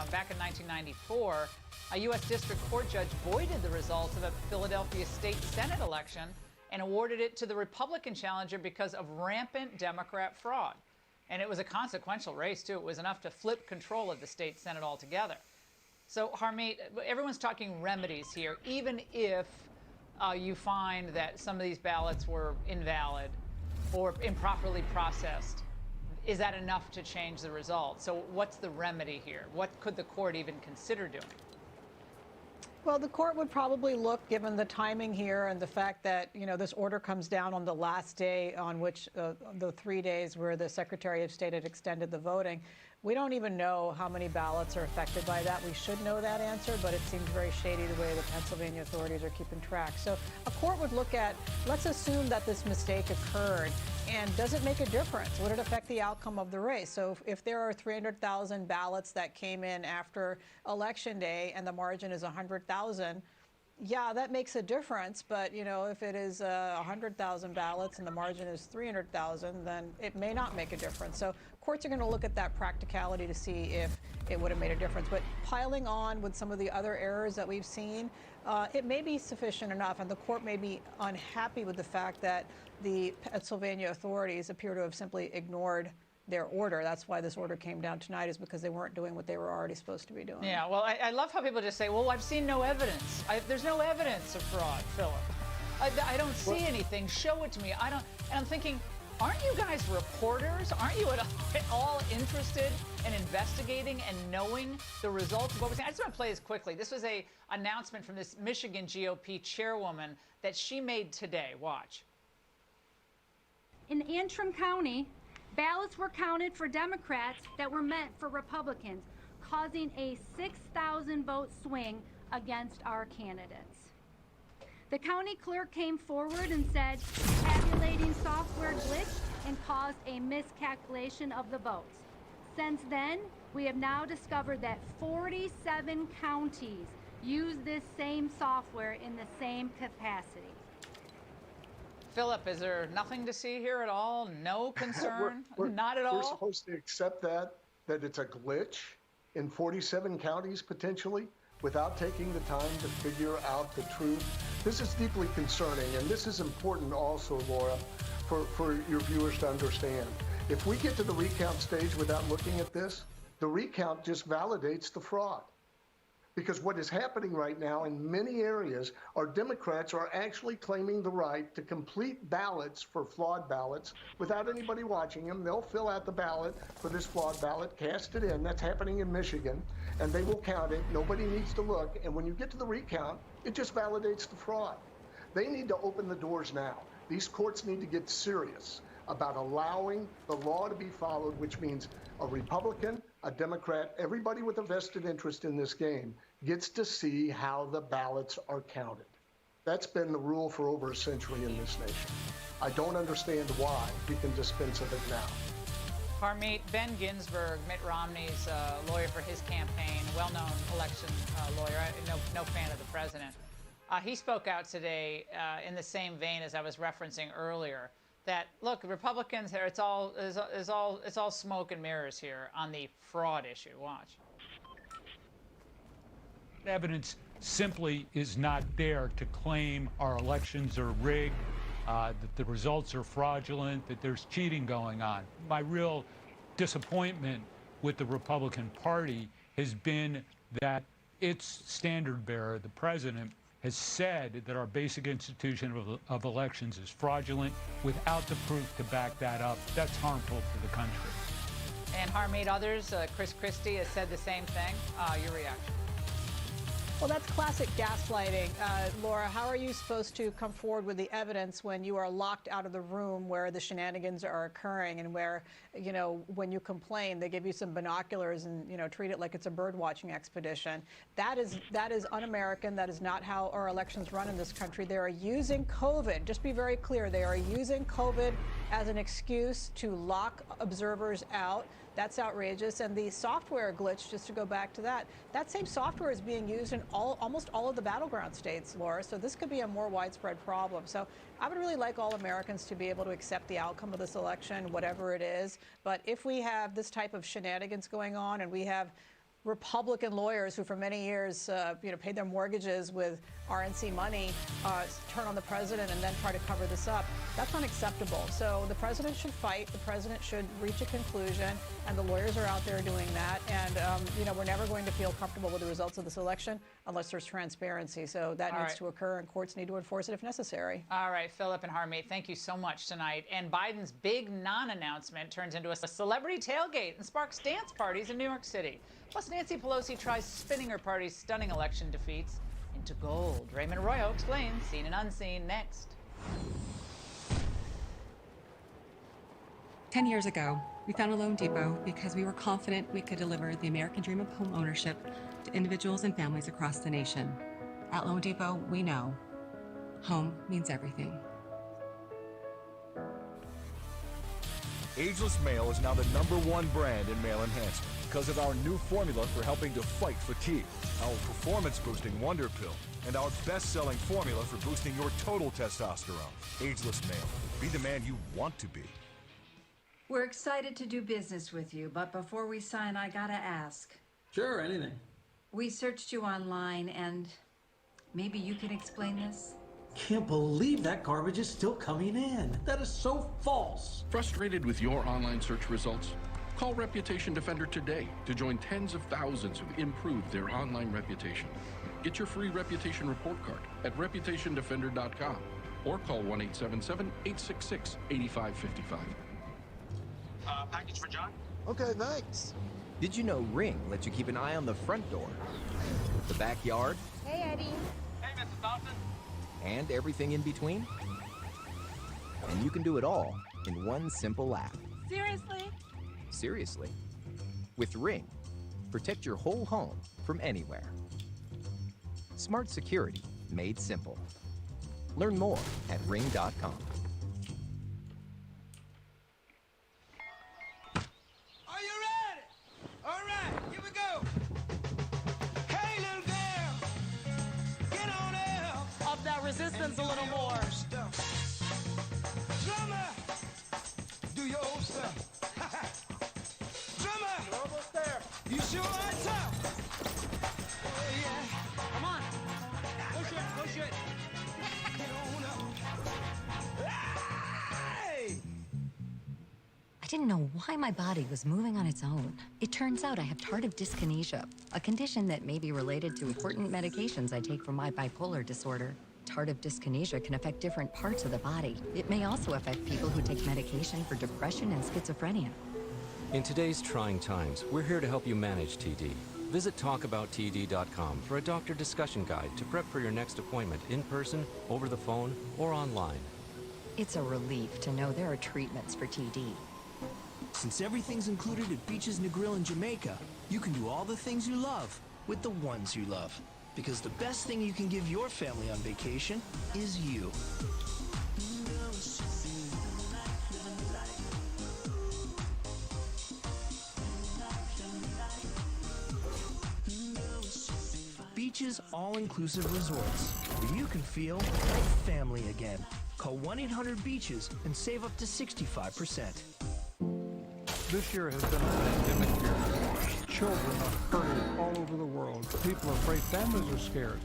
Back in 1994, a U.S. District Court judge voided the results of a Philadelphia State Senate election and awarded it to the Republican challenger because of rampant Democrat fraud. And it was a consequential race, too. It was enough to flip control of the state Senate altogether. So, Harmeet, everyone's talking remedies here. Even if you find that some of these ballots were invalid or improperly processed, is that enough to change the result? So what's the remedy here? What could the court even consider doing? Well, the court would probably look, given the timing here and the fact that, you know, this order comes down on the last day on which the 3 days where the Secretary of State had extended the voting. We don't even know how many ballots are affected by that. We should know that answer, but it seems very shady the way the Pennsylvania authorities are keeping track. So a court would look at, let's assume that this mistake occurred, and does it make a difference? Would it affect the outcome of the race? So if there are 300,000 ballots that came in after Election Day and the margin is 100,000, yeah, that makes a difference. But, you know, if it is 100,000 ballots and the margin is 300,000, then it may not make a difference. So courts are going to look at that practicality to see if it would have made a difference. But piling on with some of the other errors that we've seen, it may be sufficient enough, and the court may be unhappy with the fact that the Pennsylvania authorities appear to have simply ignored their order. That's why this order came down tonight, is because they weren't doing what they were already supposed to be doing. Yeah, well, I love how people just say, well, I've seen no evidence. There's no evidence of fraud, Philip. I don't see anything. Show it to me. And I'm thinking, aren't you guys reporters? Aren't you at all interested in investigating and knowing the results of what we're saying? I just want to play this quickly. This was an announcement from this Michigan GOP chairwoman that she made today. Watch. In Antrim County, ballots were counted for Democrats that were meant for Republicans, causing a 6,000 vote swing against our candidates. The county clerk came forward and said tabulating software glitched and caused a miscalculation of the votes. Since then, we have now discovered that 47 counties use this same software in the same capacity. Philip, is there nothing to see here at all? No concern? Not at all? We're supposed to accept that it's a glitch in 47 counties potentially without taking the time to figure out the truth. This is deeply concerning, and this is important also, Laura, for your viewers to understand. If we get to the recount stage without looking at this, the recount just validates the fraud. Because what is happening right now in many areas are Democrats are actually claiming the right to complete ballots for flawed ballots without anybody watching them. They'll fill out the ballot for this flawed ballot, cast it in. That's happening in Michigan. And they will count it. Nobody needs to look. And when you get to the recount, it just validates the fraud. They need to open the doors now. These courts need to get serious about allowing the law to be followed, which means a Republican, a Democrat, everybody with a vested interest in this game gets to see how the ballots are counted. That's been the rule for over a century in this nation. I don't understand why we can dispense of it now. Harmeet, Ben Ginsburg, Mitt Romney's lawyer for his campaign, well-known election lawyer, no fan of the president. He spoke out today in the same vein as I was referencing earlier, that look, Republicans here, it's all smoke and mirrors here on the fraud issue. Watch. Evidence simply is not there to claim our elections are rigged, that the results are fraudulent, that there's cheating going on. My real disappointment with the Republican Party has been that its standard bearer, the president, has said that our basic institution of elections is fraudulent without the proof to back that up. That's harmful to the country. And Harmeet, others, Chris Christie has said the same thing. Your reaction? Well, that's classic gaslighting. Laura, how are you supposed to come forward with the evidence when you are locked out of the room where the shenanigans are occurring and where, you know, when you complain, they give you some binoculars and, you know, treat it like it's a bird watching expedition? That is un-American. That is not how our elections run in this country. They are using COVID. Just be very clear. They are using COVID as an excuse to lock observers out. That's outrageous. And the software glitch, just to go back to that, that same software is being used in almost all of the battleground states, Laura. So this could be a more widespread problem. So I would really like all Americans to be able to accept the outcome of this election, whatever it is. But if we have this type of shenanigans going on and we have Republican lawyers who for many years paid their mortgages with RNC money turn on the president and then try to cover this up, that's unacceptable. So the president should fight, the president should reach a conclusion, and the lawyers are out there doing that. And we're never going to feel comfortable with the results of this election unless there's transparency. So that needs to occur, and courts need to enforce it if necessary. All right, Philip and Harmeet, thank you so much tonight. And Biden's big non-announcement turns into a celebrity tailgate and sparks dance parties in New York City. Plus, Nancy Pelosi tries spinning her party's stunning election defeats into gold. Raymond Arroyo explains, seen and unseen, next. 10 years ago, we founded Loan Depot because we were confident we could deliver the American dream of home ownership to individuals and families across the nation. At Loan Depot, we know home means everything. Ageless Male is now the #1 brand in male enhancement because of our new formula for helping to fight fatigue, our performance-boosting Wonder Pill, and our best-selling formula for boosting your total testosterone. Ageless Male. Be the man you want to be. We're excited to do business with you, but before we sign, I gotta ask. Sure, anything. We searched you online, and maybe you can explain this? Can't believe that garbage is still coming in. That is so false. Frustrated with your online search results? Call Reputation Defender today to join tens of thousands who've improved their online reputation. Get your free reputation report card at reputationdefender.com or call 1-877-866-8555. Package for John? Okay, thanks. Did you know Ring lets you keep an eye on the front door, the backyard, Hey, Eddie. Hey, Mrs. Dawson. and everything in between? And you can do it all in one simple app. Seriously? Seriously. With Ring, protect your whole home from anywhere. Smart security made simple. Learn more at ring.com. Are you ready? All right, here we go. Hey, little girl, get on up. Up that resistance a little more. Drummer, do your old stuff. Drummer, you're almost there. You sure are tough. Oh, yeah. Come on. Push it, push it. Get on up. Hey! I didn't know why my body was moving on its own. It turns out I have tardive dyskinesia, a condition that may be related to important medications I take for my bipolar disorder. Tardive dyskinesia can affect different parts of the body. It may also affect people who take medication for depression and schizophrenia. In today's trying times, we're here to help you manage TD. Visit talkabouttd.com for a doctor discussion guide to prep for your next appointment in person, over the phone, or online. It's a relief to know there are treatments for TD. Since everything's included at Beaches Negril in Jamaica, you can do all the things you love with the ones you love. Because the best thing you can give your family on vacation is you. Beaches all-inclusive resorts, where you can feel like family again. Call 1-800-BEACHES and save up to 65%. This year has been a pandemic year. Children are hurting all over the world. People are afraid. Families are scared.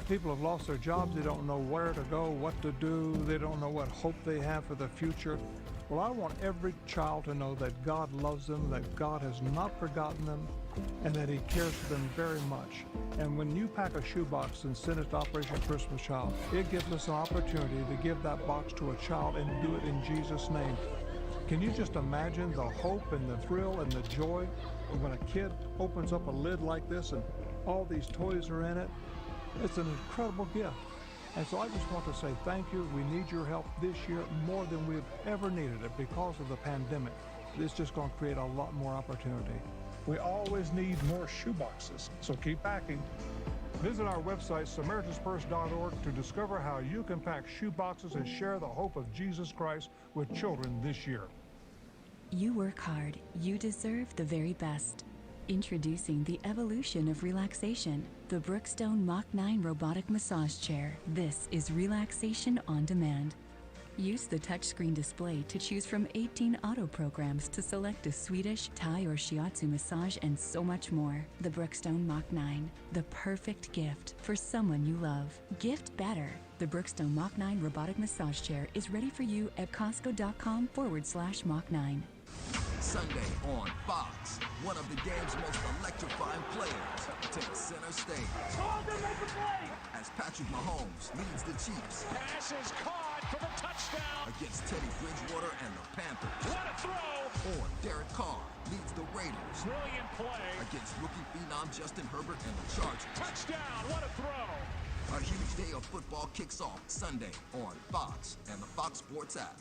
People have lost their jobs. They don't know where to go, what to do. They don't know what hope they have for the future. Well, I want every child to know that God loves them, that God has not forgotten them, and that He cares for them very much. And when you pack a shoebox and send it to Operation Christmas Child, it gives us an opportunity to give that box to a child and do it in Jesus' name. Can you just imagine the hope and the thrill and the joy when a kid opens up a lid like this and All these toys are in it. It's an incredible gift. And so I just want to say thank you. We need your help this year more than we've ever needed it because of the pandemic. It's just going to create a lot more opportunity. We always need more shoeboxes, so keep packing. Visit our website, SamaritansPurse.org, to discover how you can pack shoeboxes and share the hope of Jesus Christ with children this year. You work hard. You deserve the very best. Introducing the evolution of relaxation, the Brookstone Mach 9 robotic massage chair. This is relaxation on demand. Use the touchscreen display to choose from 18 auto programs to select a Swedish, Thai, or Shiatsu massage and so much more. The Brookstone Mach 9, the perfect gift for someone you love. Gift better. The Brookstone Mach 9 robotic massage chair is ready for you at Costco.com/Mach 9. Sunday on Fox, one of the game's most electrifying players takes center stage. As Patrick Mahomes leads the Chiefs. Pass is caught for the touchdown. Against Teddy Bridgewater and the Panthers. What a throw! Or Derek Carr leads the Raiders. Brilliant play. Against rookie phenom Justin Herbert and the Chargers. Touchdown, what a throw! A huge day of football kicks off Sunday on Fox and the Fox Sports app.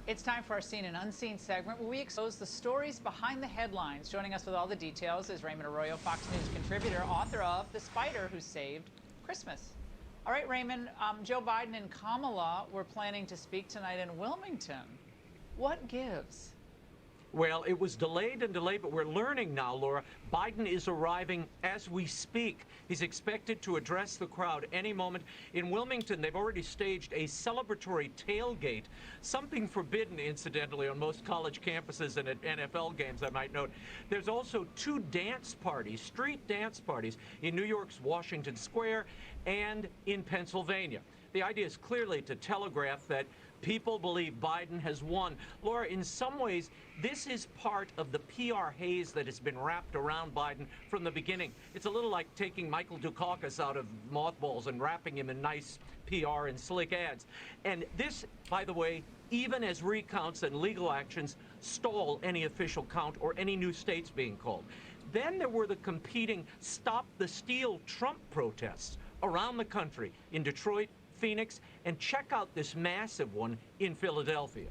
It's time for our Seen and Unseen segment where we expose the stories behind the headlines. Joining us with all the details is Raymond Arroyo, Fox News contributor, author of The Spider Who Saved Christmas. All right, Raymond, Joe Biden and Kamala were planning to speak tonight in Wilmington. What gives? Well, it was delayed and delayed, but we're learning now, Laura. Biden is arriving as we speak. He's expected to address the crowd any moment. In Wilmington, they've already staged a celebratory tailgate, something forbidden, incidentally, on most college campuses and at NFL games, I might note. There's also 2 dance parties, street dance parties, in New York's Washington Square and in Pennsylvania. The idea is clearly to telegraph that people believe Biden has won. Laura, in some ways, this is part of the PR haze that has been wrapped around Biden from the beginning. It's a little like taking Michael Dukakis out of mothballs and wrapping him in nice PR and slick ads. And this, by the way, even as recounts and legal actions stall any official count or any new states being called. Then there were the competing Stop the Steal Trump protests around the country, in Detroit, Phoenix, and check out this massive one in Philadelphia.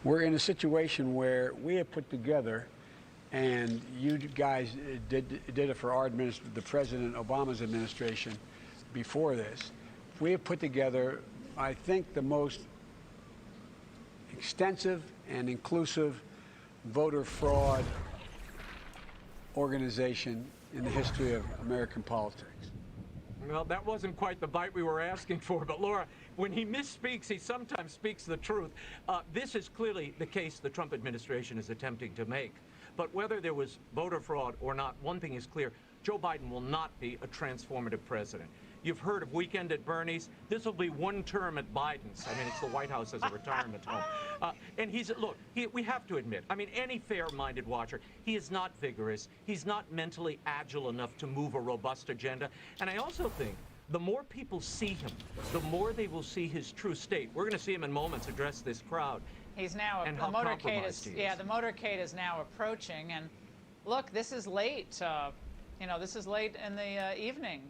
We're in a situation where we have put together, and you guys did it for our administration, the President Obama's administration before this. We have put together, I think, the most extensive and inclusive voter fraud organization in the history of American politics. Well, that wasn't quite the bite we were asking for, but Laura, when he misspeaks, he sometimes speaks the truth. This is clearly the case the Trump administration is attempting to make. But whether there was voter fraud or not, one thing is clear. Joe Biden will not be a transformative president. You've heard of Weekend at Bernie's. This will be one term at Biden's. I mean, it's the White House as a retirement home. And we have to admit, I mean, any fair-minded watcher, he is not vigorous. He's not mentally agile enough to move a robust agenda. And I also think the more people see him, the more they will see his true state. We're going to see him in moments address this crowd. He's now, the motorcade is now approaching. And look, this is late. You know, this is late in the evening.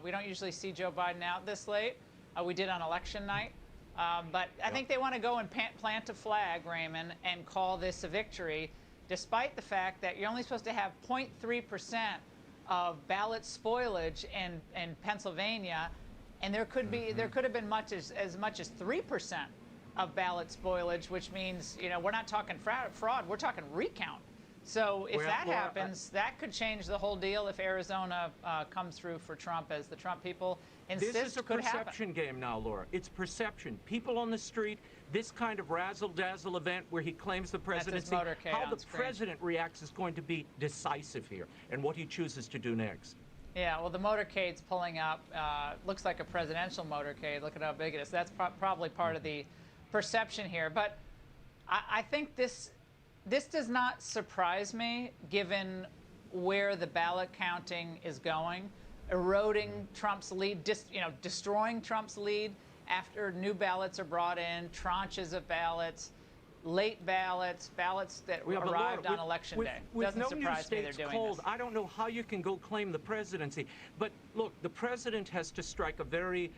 We don't usually see Joe Biden out this late. We did on election night. But I think they want to go and plant a flag, Raymond, and call this a victory, despite the fact that you're only supposed to have 0.3% of ballot spoilage in Pennsylvania, and there could have been as much as 3% of ballot spoilage, which means, you know, we're not talking fraud, we're talking recount. So if that happens, that could change the whole deal if Arizona comes through for Trump, as the Trump people insist This is a could happen. perception game now, Laura. It's perception. People on the street, this kind of razzle-dazzle event where he claims the presidency, how the president reacts is going to be decisive here, and what he chooses to do next. Yeah, well, the motorcade's pulling up. Looks like a presidential motorcade. Look at how big it is. That's probably part of the perception here. But I think this does not surprise me, given where the ballot counting is going, eroding Trump's lead, destroying Trump's lead after new ballots are brought in, tranches of ballots, late ballots, ballots that arrived on election day. With Doesn't no new surprise me they're states doing cold, this. I don't know how you can go claim the presidency. But look, the president has to strike a very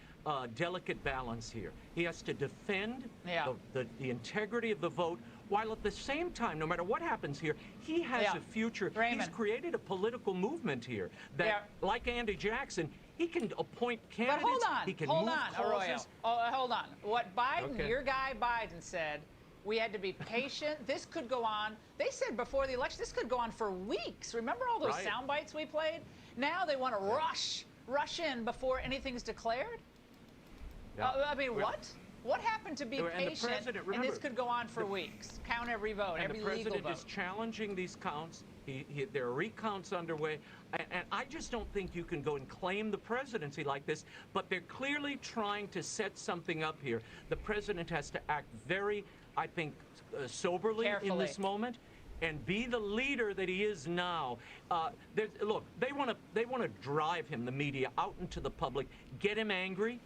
delicate balance here. He has to defend the integrity of the vote, while at the same time, no matter what happens here, he has a future. Raymond. He's created a political movement here that, like Andy Jackson, he can appoint candidates. But hold on, he can hold move on, causes. Arroyo. Hold on. What Biden, Okay. your guy Biden said, we had to be patient. This could go on. They said before the election, this could go on for weeks. Remember all those sound bites we played? Now they want to rush in before anything's declared? Yeah. I mean, what? What happened to be patient? And this could go on for weeks. Count every vote, every legal vote. And the president is challenging these counts. There are recounts underway. And I just don't think you can go and claim the presidency like this. But they're clearly trying to set something up here. The president has to act very, I think, soberly in this moment, and be the leader that he is now. Look, they want to drive him, the media, out into the public, get him angry.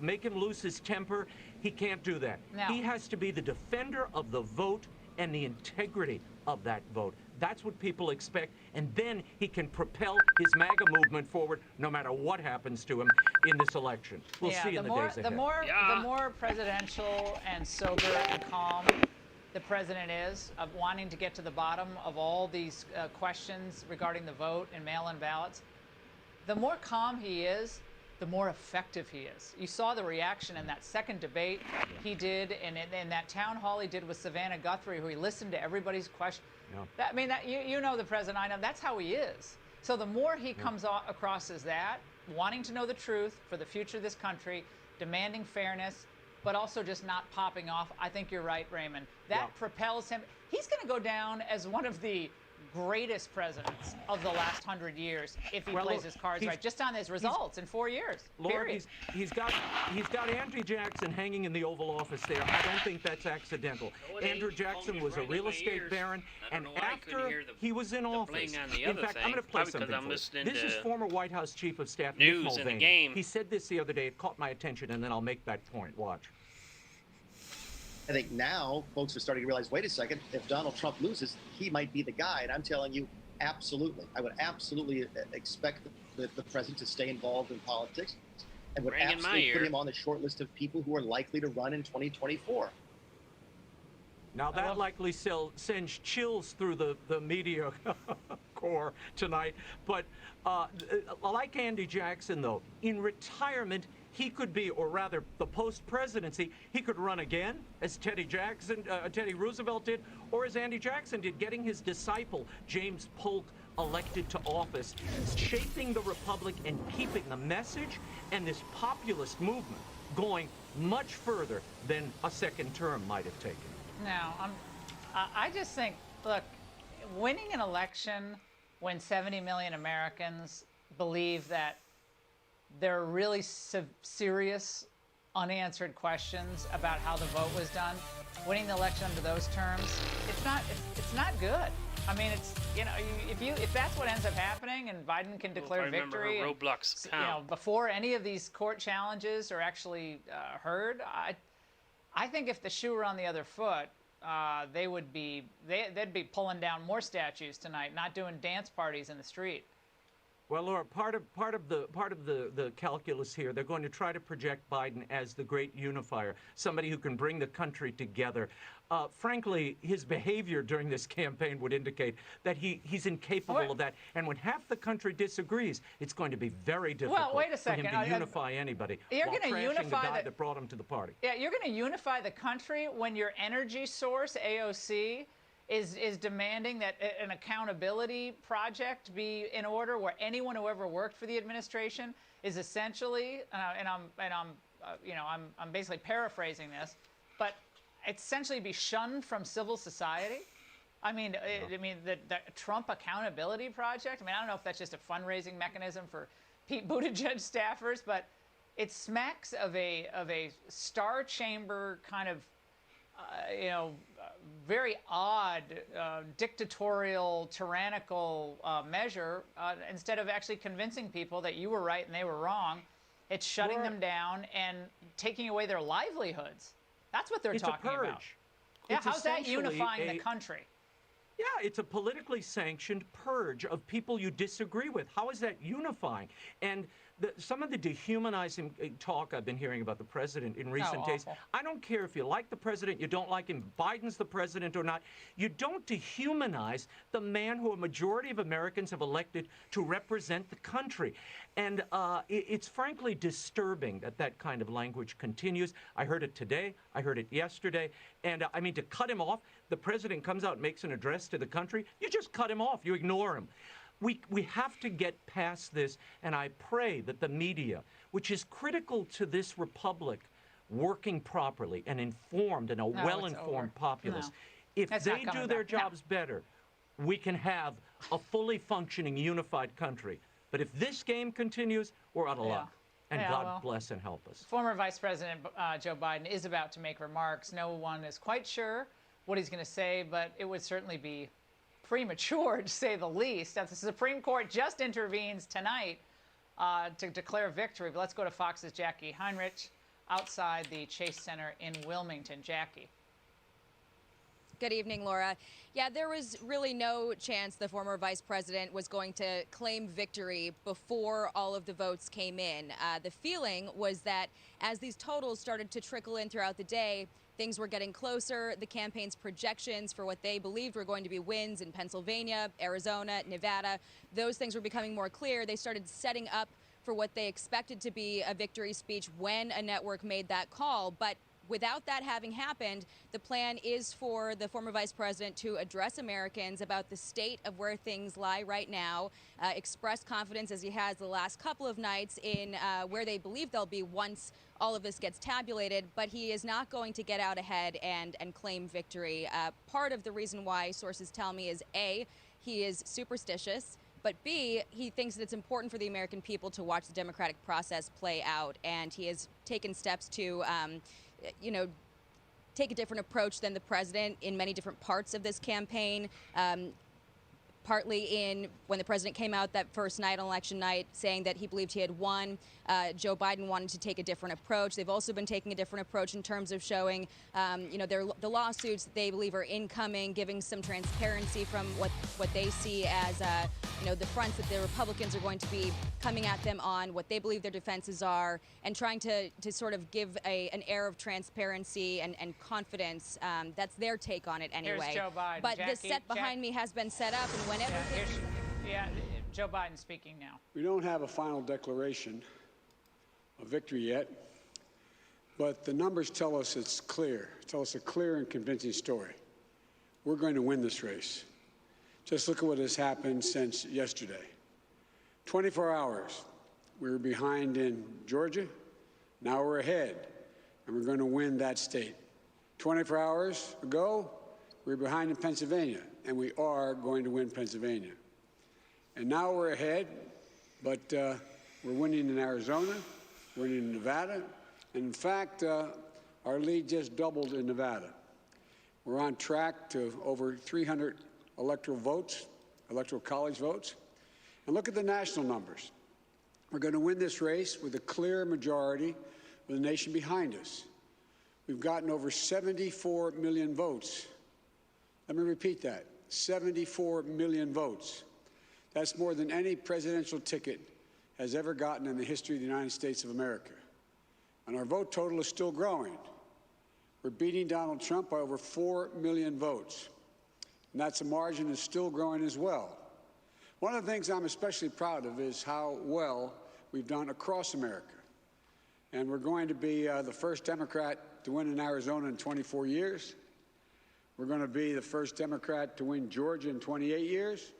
Make him lose his temper. He can't do that. No. He has to be the defender of the vote and the integrity of that vote. That's what people expect, and then he can propel his MAGA movement forward no matter what happens to him in this election. We'll see in the days ahead. The more presidential and sober and calm the president is, of wanting to get to the bottom of all these questions regarding the vote and mail-in ballots, the more calm he is, the more effective he is. You saw the reaction in that second debate he did, and in that town hall he did with Savannah Guthrie, who he listened to everybody's question. Yeah. I mean, you know the president, I know, that's how he is. So the more he comes across as that, wanting to know the truth for the future of this country, demanding fairness, but also just not popping off, I think you're right, Raymond. That propels him. He's going to go down as one of the greatest presidents of the last 100 years if he plays his cards right, just on his results in 4 years. Lord, he's got Andrew Jackson hanging in the Oval Office there. I don't think that's accidental. Andrew Jackson was a real estate baron, and after he was in office, in fact, I'm going to play something for you. This is former White House Chief of Staff Mick Mulvaney. He said this the other day. It caught my attention, and then I'll make that point. Watch. I think now folks are starting to realize, wait a second, if Donald Trump loses, he might be the guy. And I'm telling you, absolutely. I would absolutely expect the president to stay involved in politics and would absolutely put him on the short list of people who are likely to run in 2024. Now, that likely sends chills through the media corps tonight. But like Andy Jackson, though, in retirement, he could be, or rather the post-presidency, he could run again, as Teddy Roosevelt did, or as Andy Jackson did, getting his disciple, James Polk, elected to office, shaping the republic and keeping the message and this populist movement going much further than a second term might have taken. No, I just think, look, winning an election when 70 million Americans believe that there are really serious unanswered questions about how the vote was done, winning the election under those terms, it's not good. I mean, it's, if that's what ends up happening and Biden can declare victory, and, before any of these court challenges are actually heard, I think if the shoe were on the other foot, they'd be pulling down more statues tonight, not doing dance parties in the street. Well, Laura, part of the calculus here, they're going to try to project Biden as the great unifier, somebody who can bring the country together. Frankly, his behavior during this campaign would indicate that he's incapable of that. And when half the country disagrees, it's going to be very difficult wait a second. for him to unify anybody. You're while going to trashing unify the guy that brought him to the party. Yeah, you're going to unify the country when your energy source, AOC, is demanding that an accountability project be in order, where anyone who ever worked for the administration is essentially, I'm basically paraphrasing this, but essentially be shunned from civil society. I mean, the Trump accountability project. I mean, I don't know if that's just a fundraising mechanism for Pete Buttigieg staffers, but it smacks of a Star Chamber kind of, very odd, dictatorial, tyrannical measure, instead of actually convincing people that you were right and they were wrong. It's shutting them down and taking away their livelihoods. That's what they're It's talking a purge. about. Yeah, It's how's that essentially unifying the country? Yeah, it's a politically sanctioned purge of people you disagree with. How is that unifying? And some of the dehumanizing talk I've been hearing about the president in recent days, I don't care if you like the president, you don't like him, Biden's the president or not, you don't dehumanize the man who a majority of Americans have elected to represent the country. And it's frankly disturbing that that kind of language continues. I heard it today, I heard it yesterday, and I mean, to cut him off, the president comes out and makes an address to the country, you just cut him off, you ignore him. We have to get past this, and I pray that the media, which is critical to this republic, working properly and informed and a well-informed populace, if they do their jobs better, we can have a fully functioning, unified country. But if this game continues, we're out of luck. And God bless and help us. Former Vice President Joe Biden is about to make remarks. No one is quite sure what he's going to say, but it would certainly be premature, to say the least. As the Supreme Court just intervenes tonight to declare victory. But let's go to Fox's Jackie Heinrich outside the Chase Center in Wilmington. Jackie. Good evening, Laura. Yeah, there was really no chance the former vice president was going to claim victory before all of the votes came in. The feeling was that as these totals started to trickle in throughout the day, things were getting closer. The campaign's projections for what they believed were going to be wins in Pennsylvania, Arizona, Nevada, those things were becoming more clear. They started setting up for what they expected to be a victory speech when a network made that call. But without that having happened, the plan is for the former vice president to address Americans about the state of where things lie right now, express confidence, as he has the last couple of nights, in where they believe they'll be once all of this gets tabulated. But he is not going to get out ahead and claim victory. Part of the reason why, sources tell me, is A, he is superstitious, but B, he thinks that it's important for the American people to watch the democratic process play out, and he has taken steps to take a different approach than the president in many different parts of this campaign. Partly in when the president came out that first night on election night saying that he believed he had won. Joe Biden wanted to take a different approach. They've also been taking a different approach in terms of showing, the lawsuits that they believe are incoming, giving some transparency from what they see as, the fronts that the Republicans are going to be coming at them on, what they believe their defenses are, and trying to sort of give an air of transparency and confidence. That's their take on it anyway. Here's Joe Biden. But Jackie, this set behind me has been set up, and whenever Joe Biden speaking now. We don't have a final declaration of victory yet, but the numbers tell us it's clear. Tell us a clear and convincing story. We're going to win this race. Just look at what has happened since yesterday. 24 hours, we were behind in Georgia. Now we're ahead, and we're going to win that state. 24 hours ago, we were behind in Pennsylvania, and we are going to win Pennsylvania. And now we're ahead, but we're winning in Arizona, we're winning in Nevada, and in fact, our lead just doubled in Nevada. We're on track to over 300 electoral college votes. And look at the national numbers. We're going to win this race with a clear majority with the nation behind us. We've gotten over 74 million votes. Let me repeat that, 74 million votes. That's more than any presidential ticket has ever gotten in the history of the United States of America. And our vote total is still growing. We're beating Donald Trump by over 4 million votes. And that's a margin that's still growing as well. One of the things I'm especially proud of is how well we've done across America. And we're going to be the first Democrat to win in Arizona in 24 years. We're going to be the first Democrat to win Georgia in 28 years.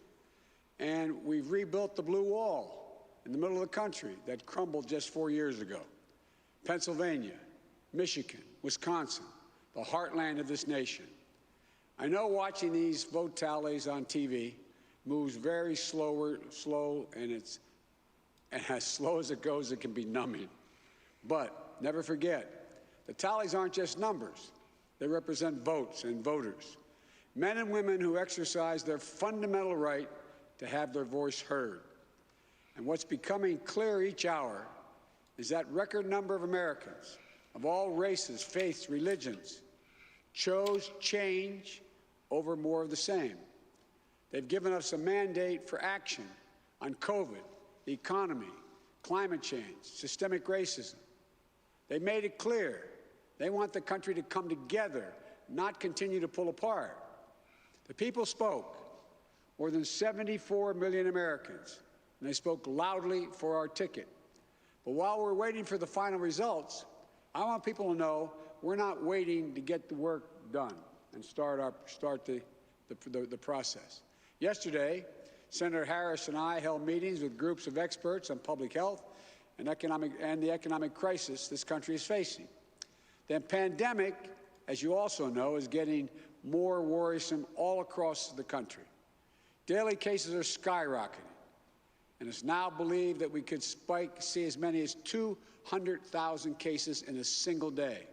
And we've rebuilt the blue wall in the middle of the country that crumbled just 4 years ago. Pennsylvania, Michigan, Wisconsin, the heartland of this nation. I know watching these vote tallies on TV moves very slow, and as slow as it goes, it can be numbing. But never forget, the tallies aren't just numbers. They represent votes and voters, men and women who exercise their fundamental right to have their voice heard. And what's becoming clear each hour is that record number of Americans of all races, faiths, religions chose change over more of the same. They've given us a mandate for action on COVID, the economy, climate change, systemic racism. They made it clear they want the country to come together, not continue to pull apart. The people spoke, more than 74 million Americans, and they spoke loudly for our ticket. But while we're waiting for the final results, I want people to know we're not waiting to get the work done and start the process. Yesterday, Senator Harris and I held meetings with groups of experts on public health and the economic crisis this country is facing. The pandemic, as you also know, is getting more worrisome all across the country. Daily cases are skyrocketing, and it's now believed that we could see as many as 200,000 cases in a single day.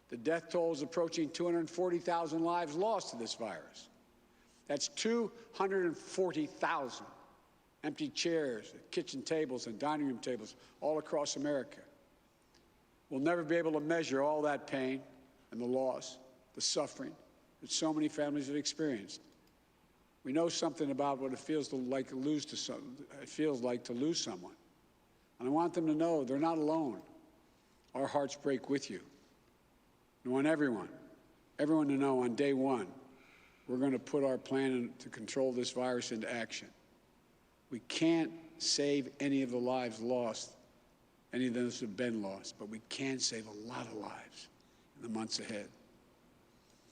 The death toll is approaching 240,000 lives lost to this virus. That's 240,000 empty chairs, kitchen tables, and dining room tables all across America. We'll never be able to measure all that pain and the loss, the suffering that so many families have experienced. We know something about what it feels like to lose someone. And I want them to know they're not alone. Our hearts break with you. I want everyone to know on day one, we're going to put our plan to control this virus into action. We can't save any of the lives lost, any of those have been lost, but we can save a lot of lives in the months ahead.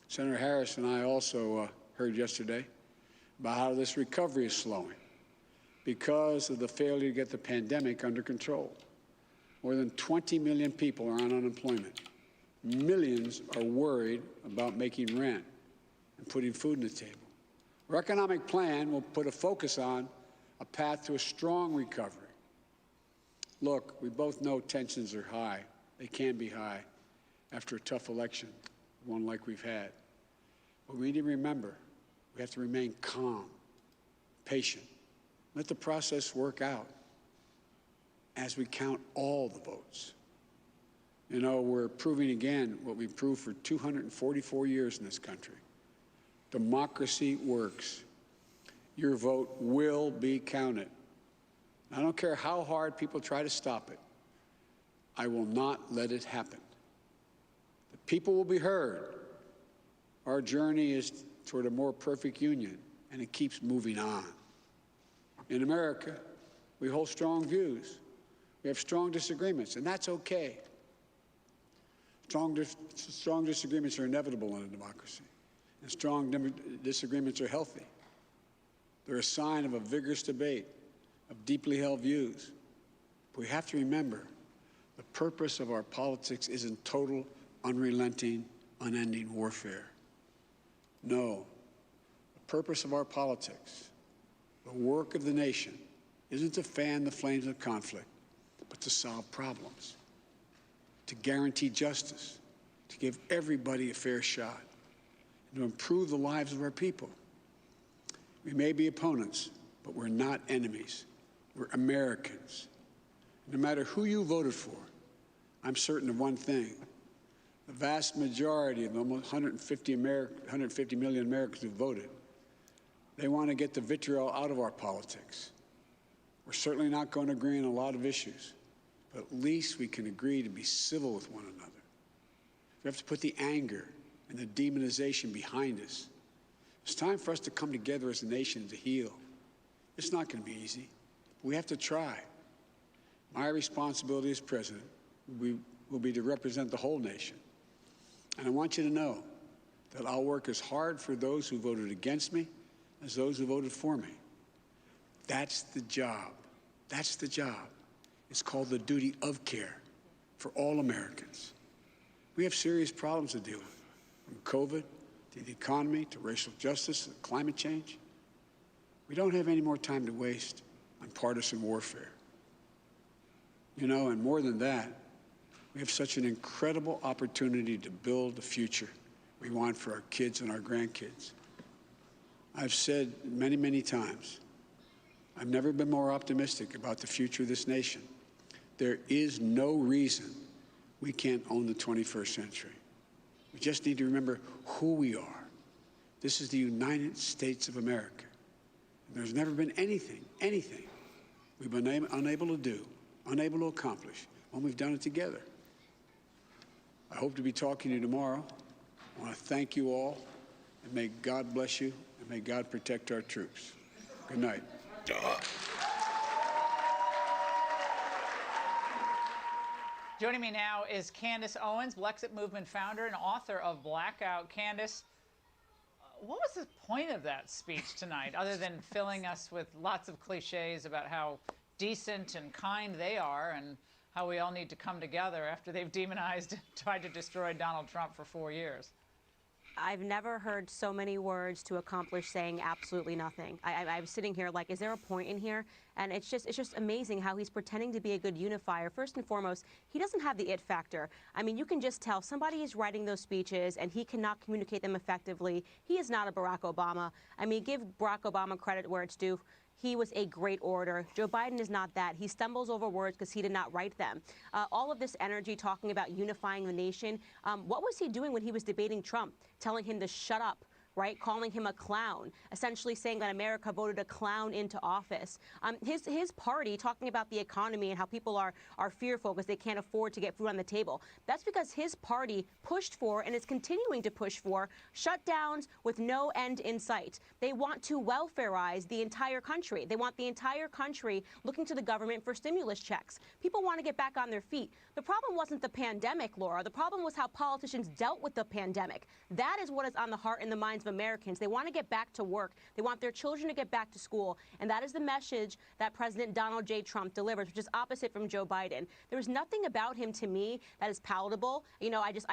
Senator Harris and I also heard yesterday about how this recovery is slowing because of the failure to get the pandemic under control. More than 20 million people are on unemployment. Millions are worried about making rent and putting food on the table. Our economic plan will put a focus on a path to a strong recovery. Look, we both know tensions are high. They can be high after a tough election, one like we've had. But we need to remember, we have to remain calm, patient. Let the process work out as we count all the votes. You know, we're proving again what we've proved for 244 years in this country. Democracy works. Your vote will be counted. I don't care how hard people try to stop it. I will not let it happen. The people will be heard. Our journey is toward a more perfect union, and it keeps moving on. In America, we hold strong views. We have strong disagreements, and that's okay. Strong disagreements are inevitable in a democracy, and strong disagreements are healthy. They're a sign of a vigorous debate, of deeply held views. But we have to remember, the purpose of our politics isn't total, unrelenting, unending warfare. No, the purpose of our politics, the work of the nation, isn't to fan the flames of conflict, but to solve problems, to guarantee justice, to give everybody a fair shot, and to improve the lives of our people. We may be opponents, but we're not enemies. We're Americans. No matter who you voted for, I'm certain of one thing. The vast majority of the almost 150 million Americans who voted, they want to get the vitriol out of our politics. We're certainly not going to agree on a lot of issues, but at least we can agree to be civil with one another. We have to put the anger and the demonization behind us. It's time for us to come together as a nation to heal. It's not going to be easy. We have to try. My responsibility as president will be to represent the whole nation. And I want you to know that I'll work as hard for those who voted against me as those who voted for me. That's the job. That's the job. It's called the duty of care for all Americans. We have serious problems to deal with, from COVID to the economy to racial justice and climate change. We don't have any more time to waste on partisan warfare. You know, and more than that, we have such an incredible opportunity to build the future we want for our kids and our grandkids. I've said many, many times, I've never been more optimistic about the future of this nation There is no reason we can't own the 21st century. We just need to remember who we are. This is the United States of America. There's never been anything we've been unable to do, unable to accomplish when we've done it together. I hope to be talking to you tomorrow. I want to thank you all, and may God bless you, and may God protect our troops. Good night. Joining me now is Candace Owens, Blexit Movement founder and author of Blackout. Candace, what was the point of that speech tonight, other than filling us with lots of cliches about how decent and kind they are and how we all need to come together after they've demonized and tried to destroy Donald Trump for 4 years? I've never heard so many words to accomplish saying absolutely nothing. I'm sitting here like, is there a point in here? And it's just amazing how he's pretending to be a good unifier. First and foremost, he doesn't have the it factor. I mean, you can just tell somebody is writing those speeches and he cannot communicate them effectively. He is not a Barack Obama. I mean, give Barack Obama credit where it's due. He was a great orator. Joe Biden is not that. He stumbles over words because he did not write them. All of this energy talking about unifying the nation, what was he doing when he was debating Trump? Telling him to shut up, right? Calling him a clown, essentially saying that America voted a clown into office. His party talking about the economy and how people are fearful because they can't afford to get food on the table. That's because his party pushed for and is continuing to push for shutdowns with no end in sight. They want to welfareize the entire country. They want the entire country looking to the government for stimulus checks. People want to get back on their feet. The problem wasn't the pandemic, Laura. The problem was how politicians dealt with the pandemic. That is what is on the heart and the minds of Americans. They want to get back to work. They want their children to get back to school. And that is the message that President Donald J. Trump delivers, which is opposite from Joe Biden. There is nothing about him to me that is palatable. You know, I just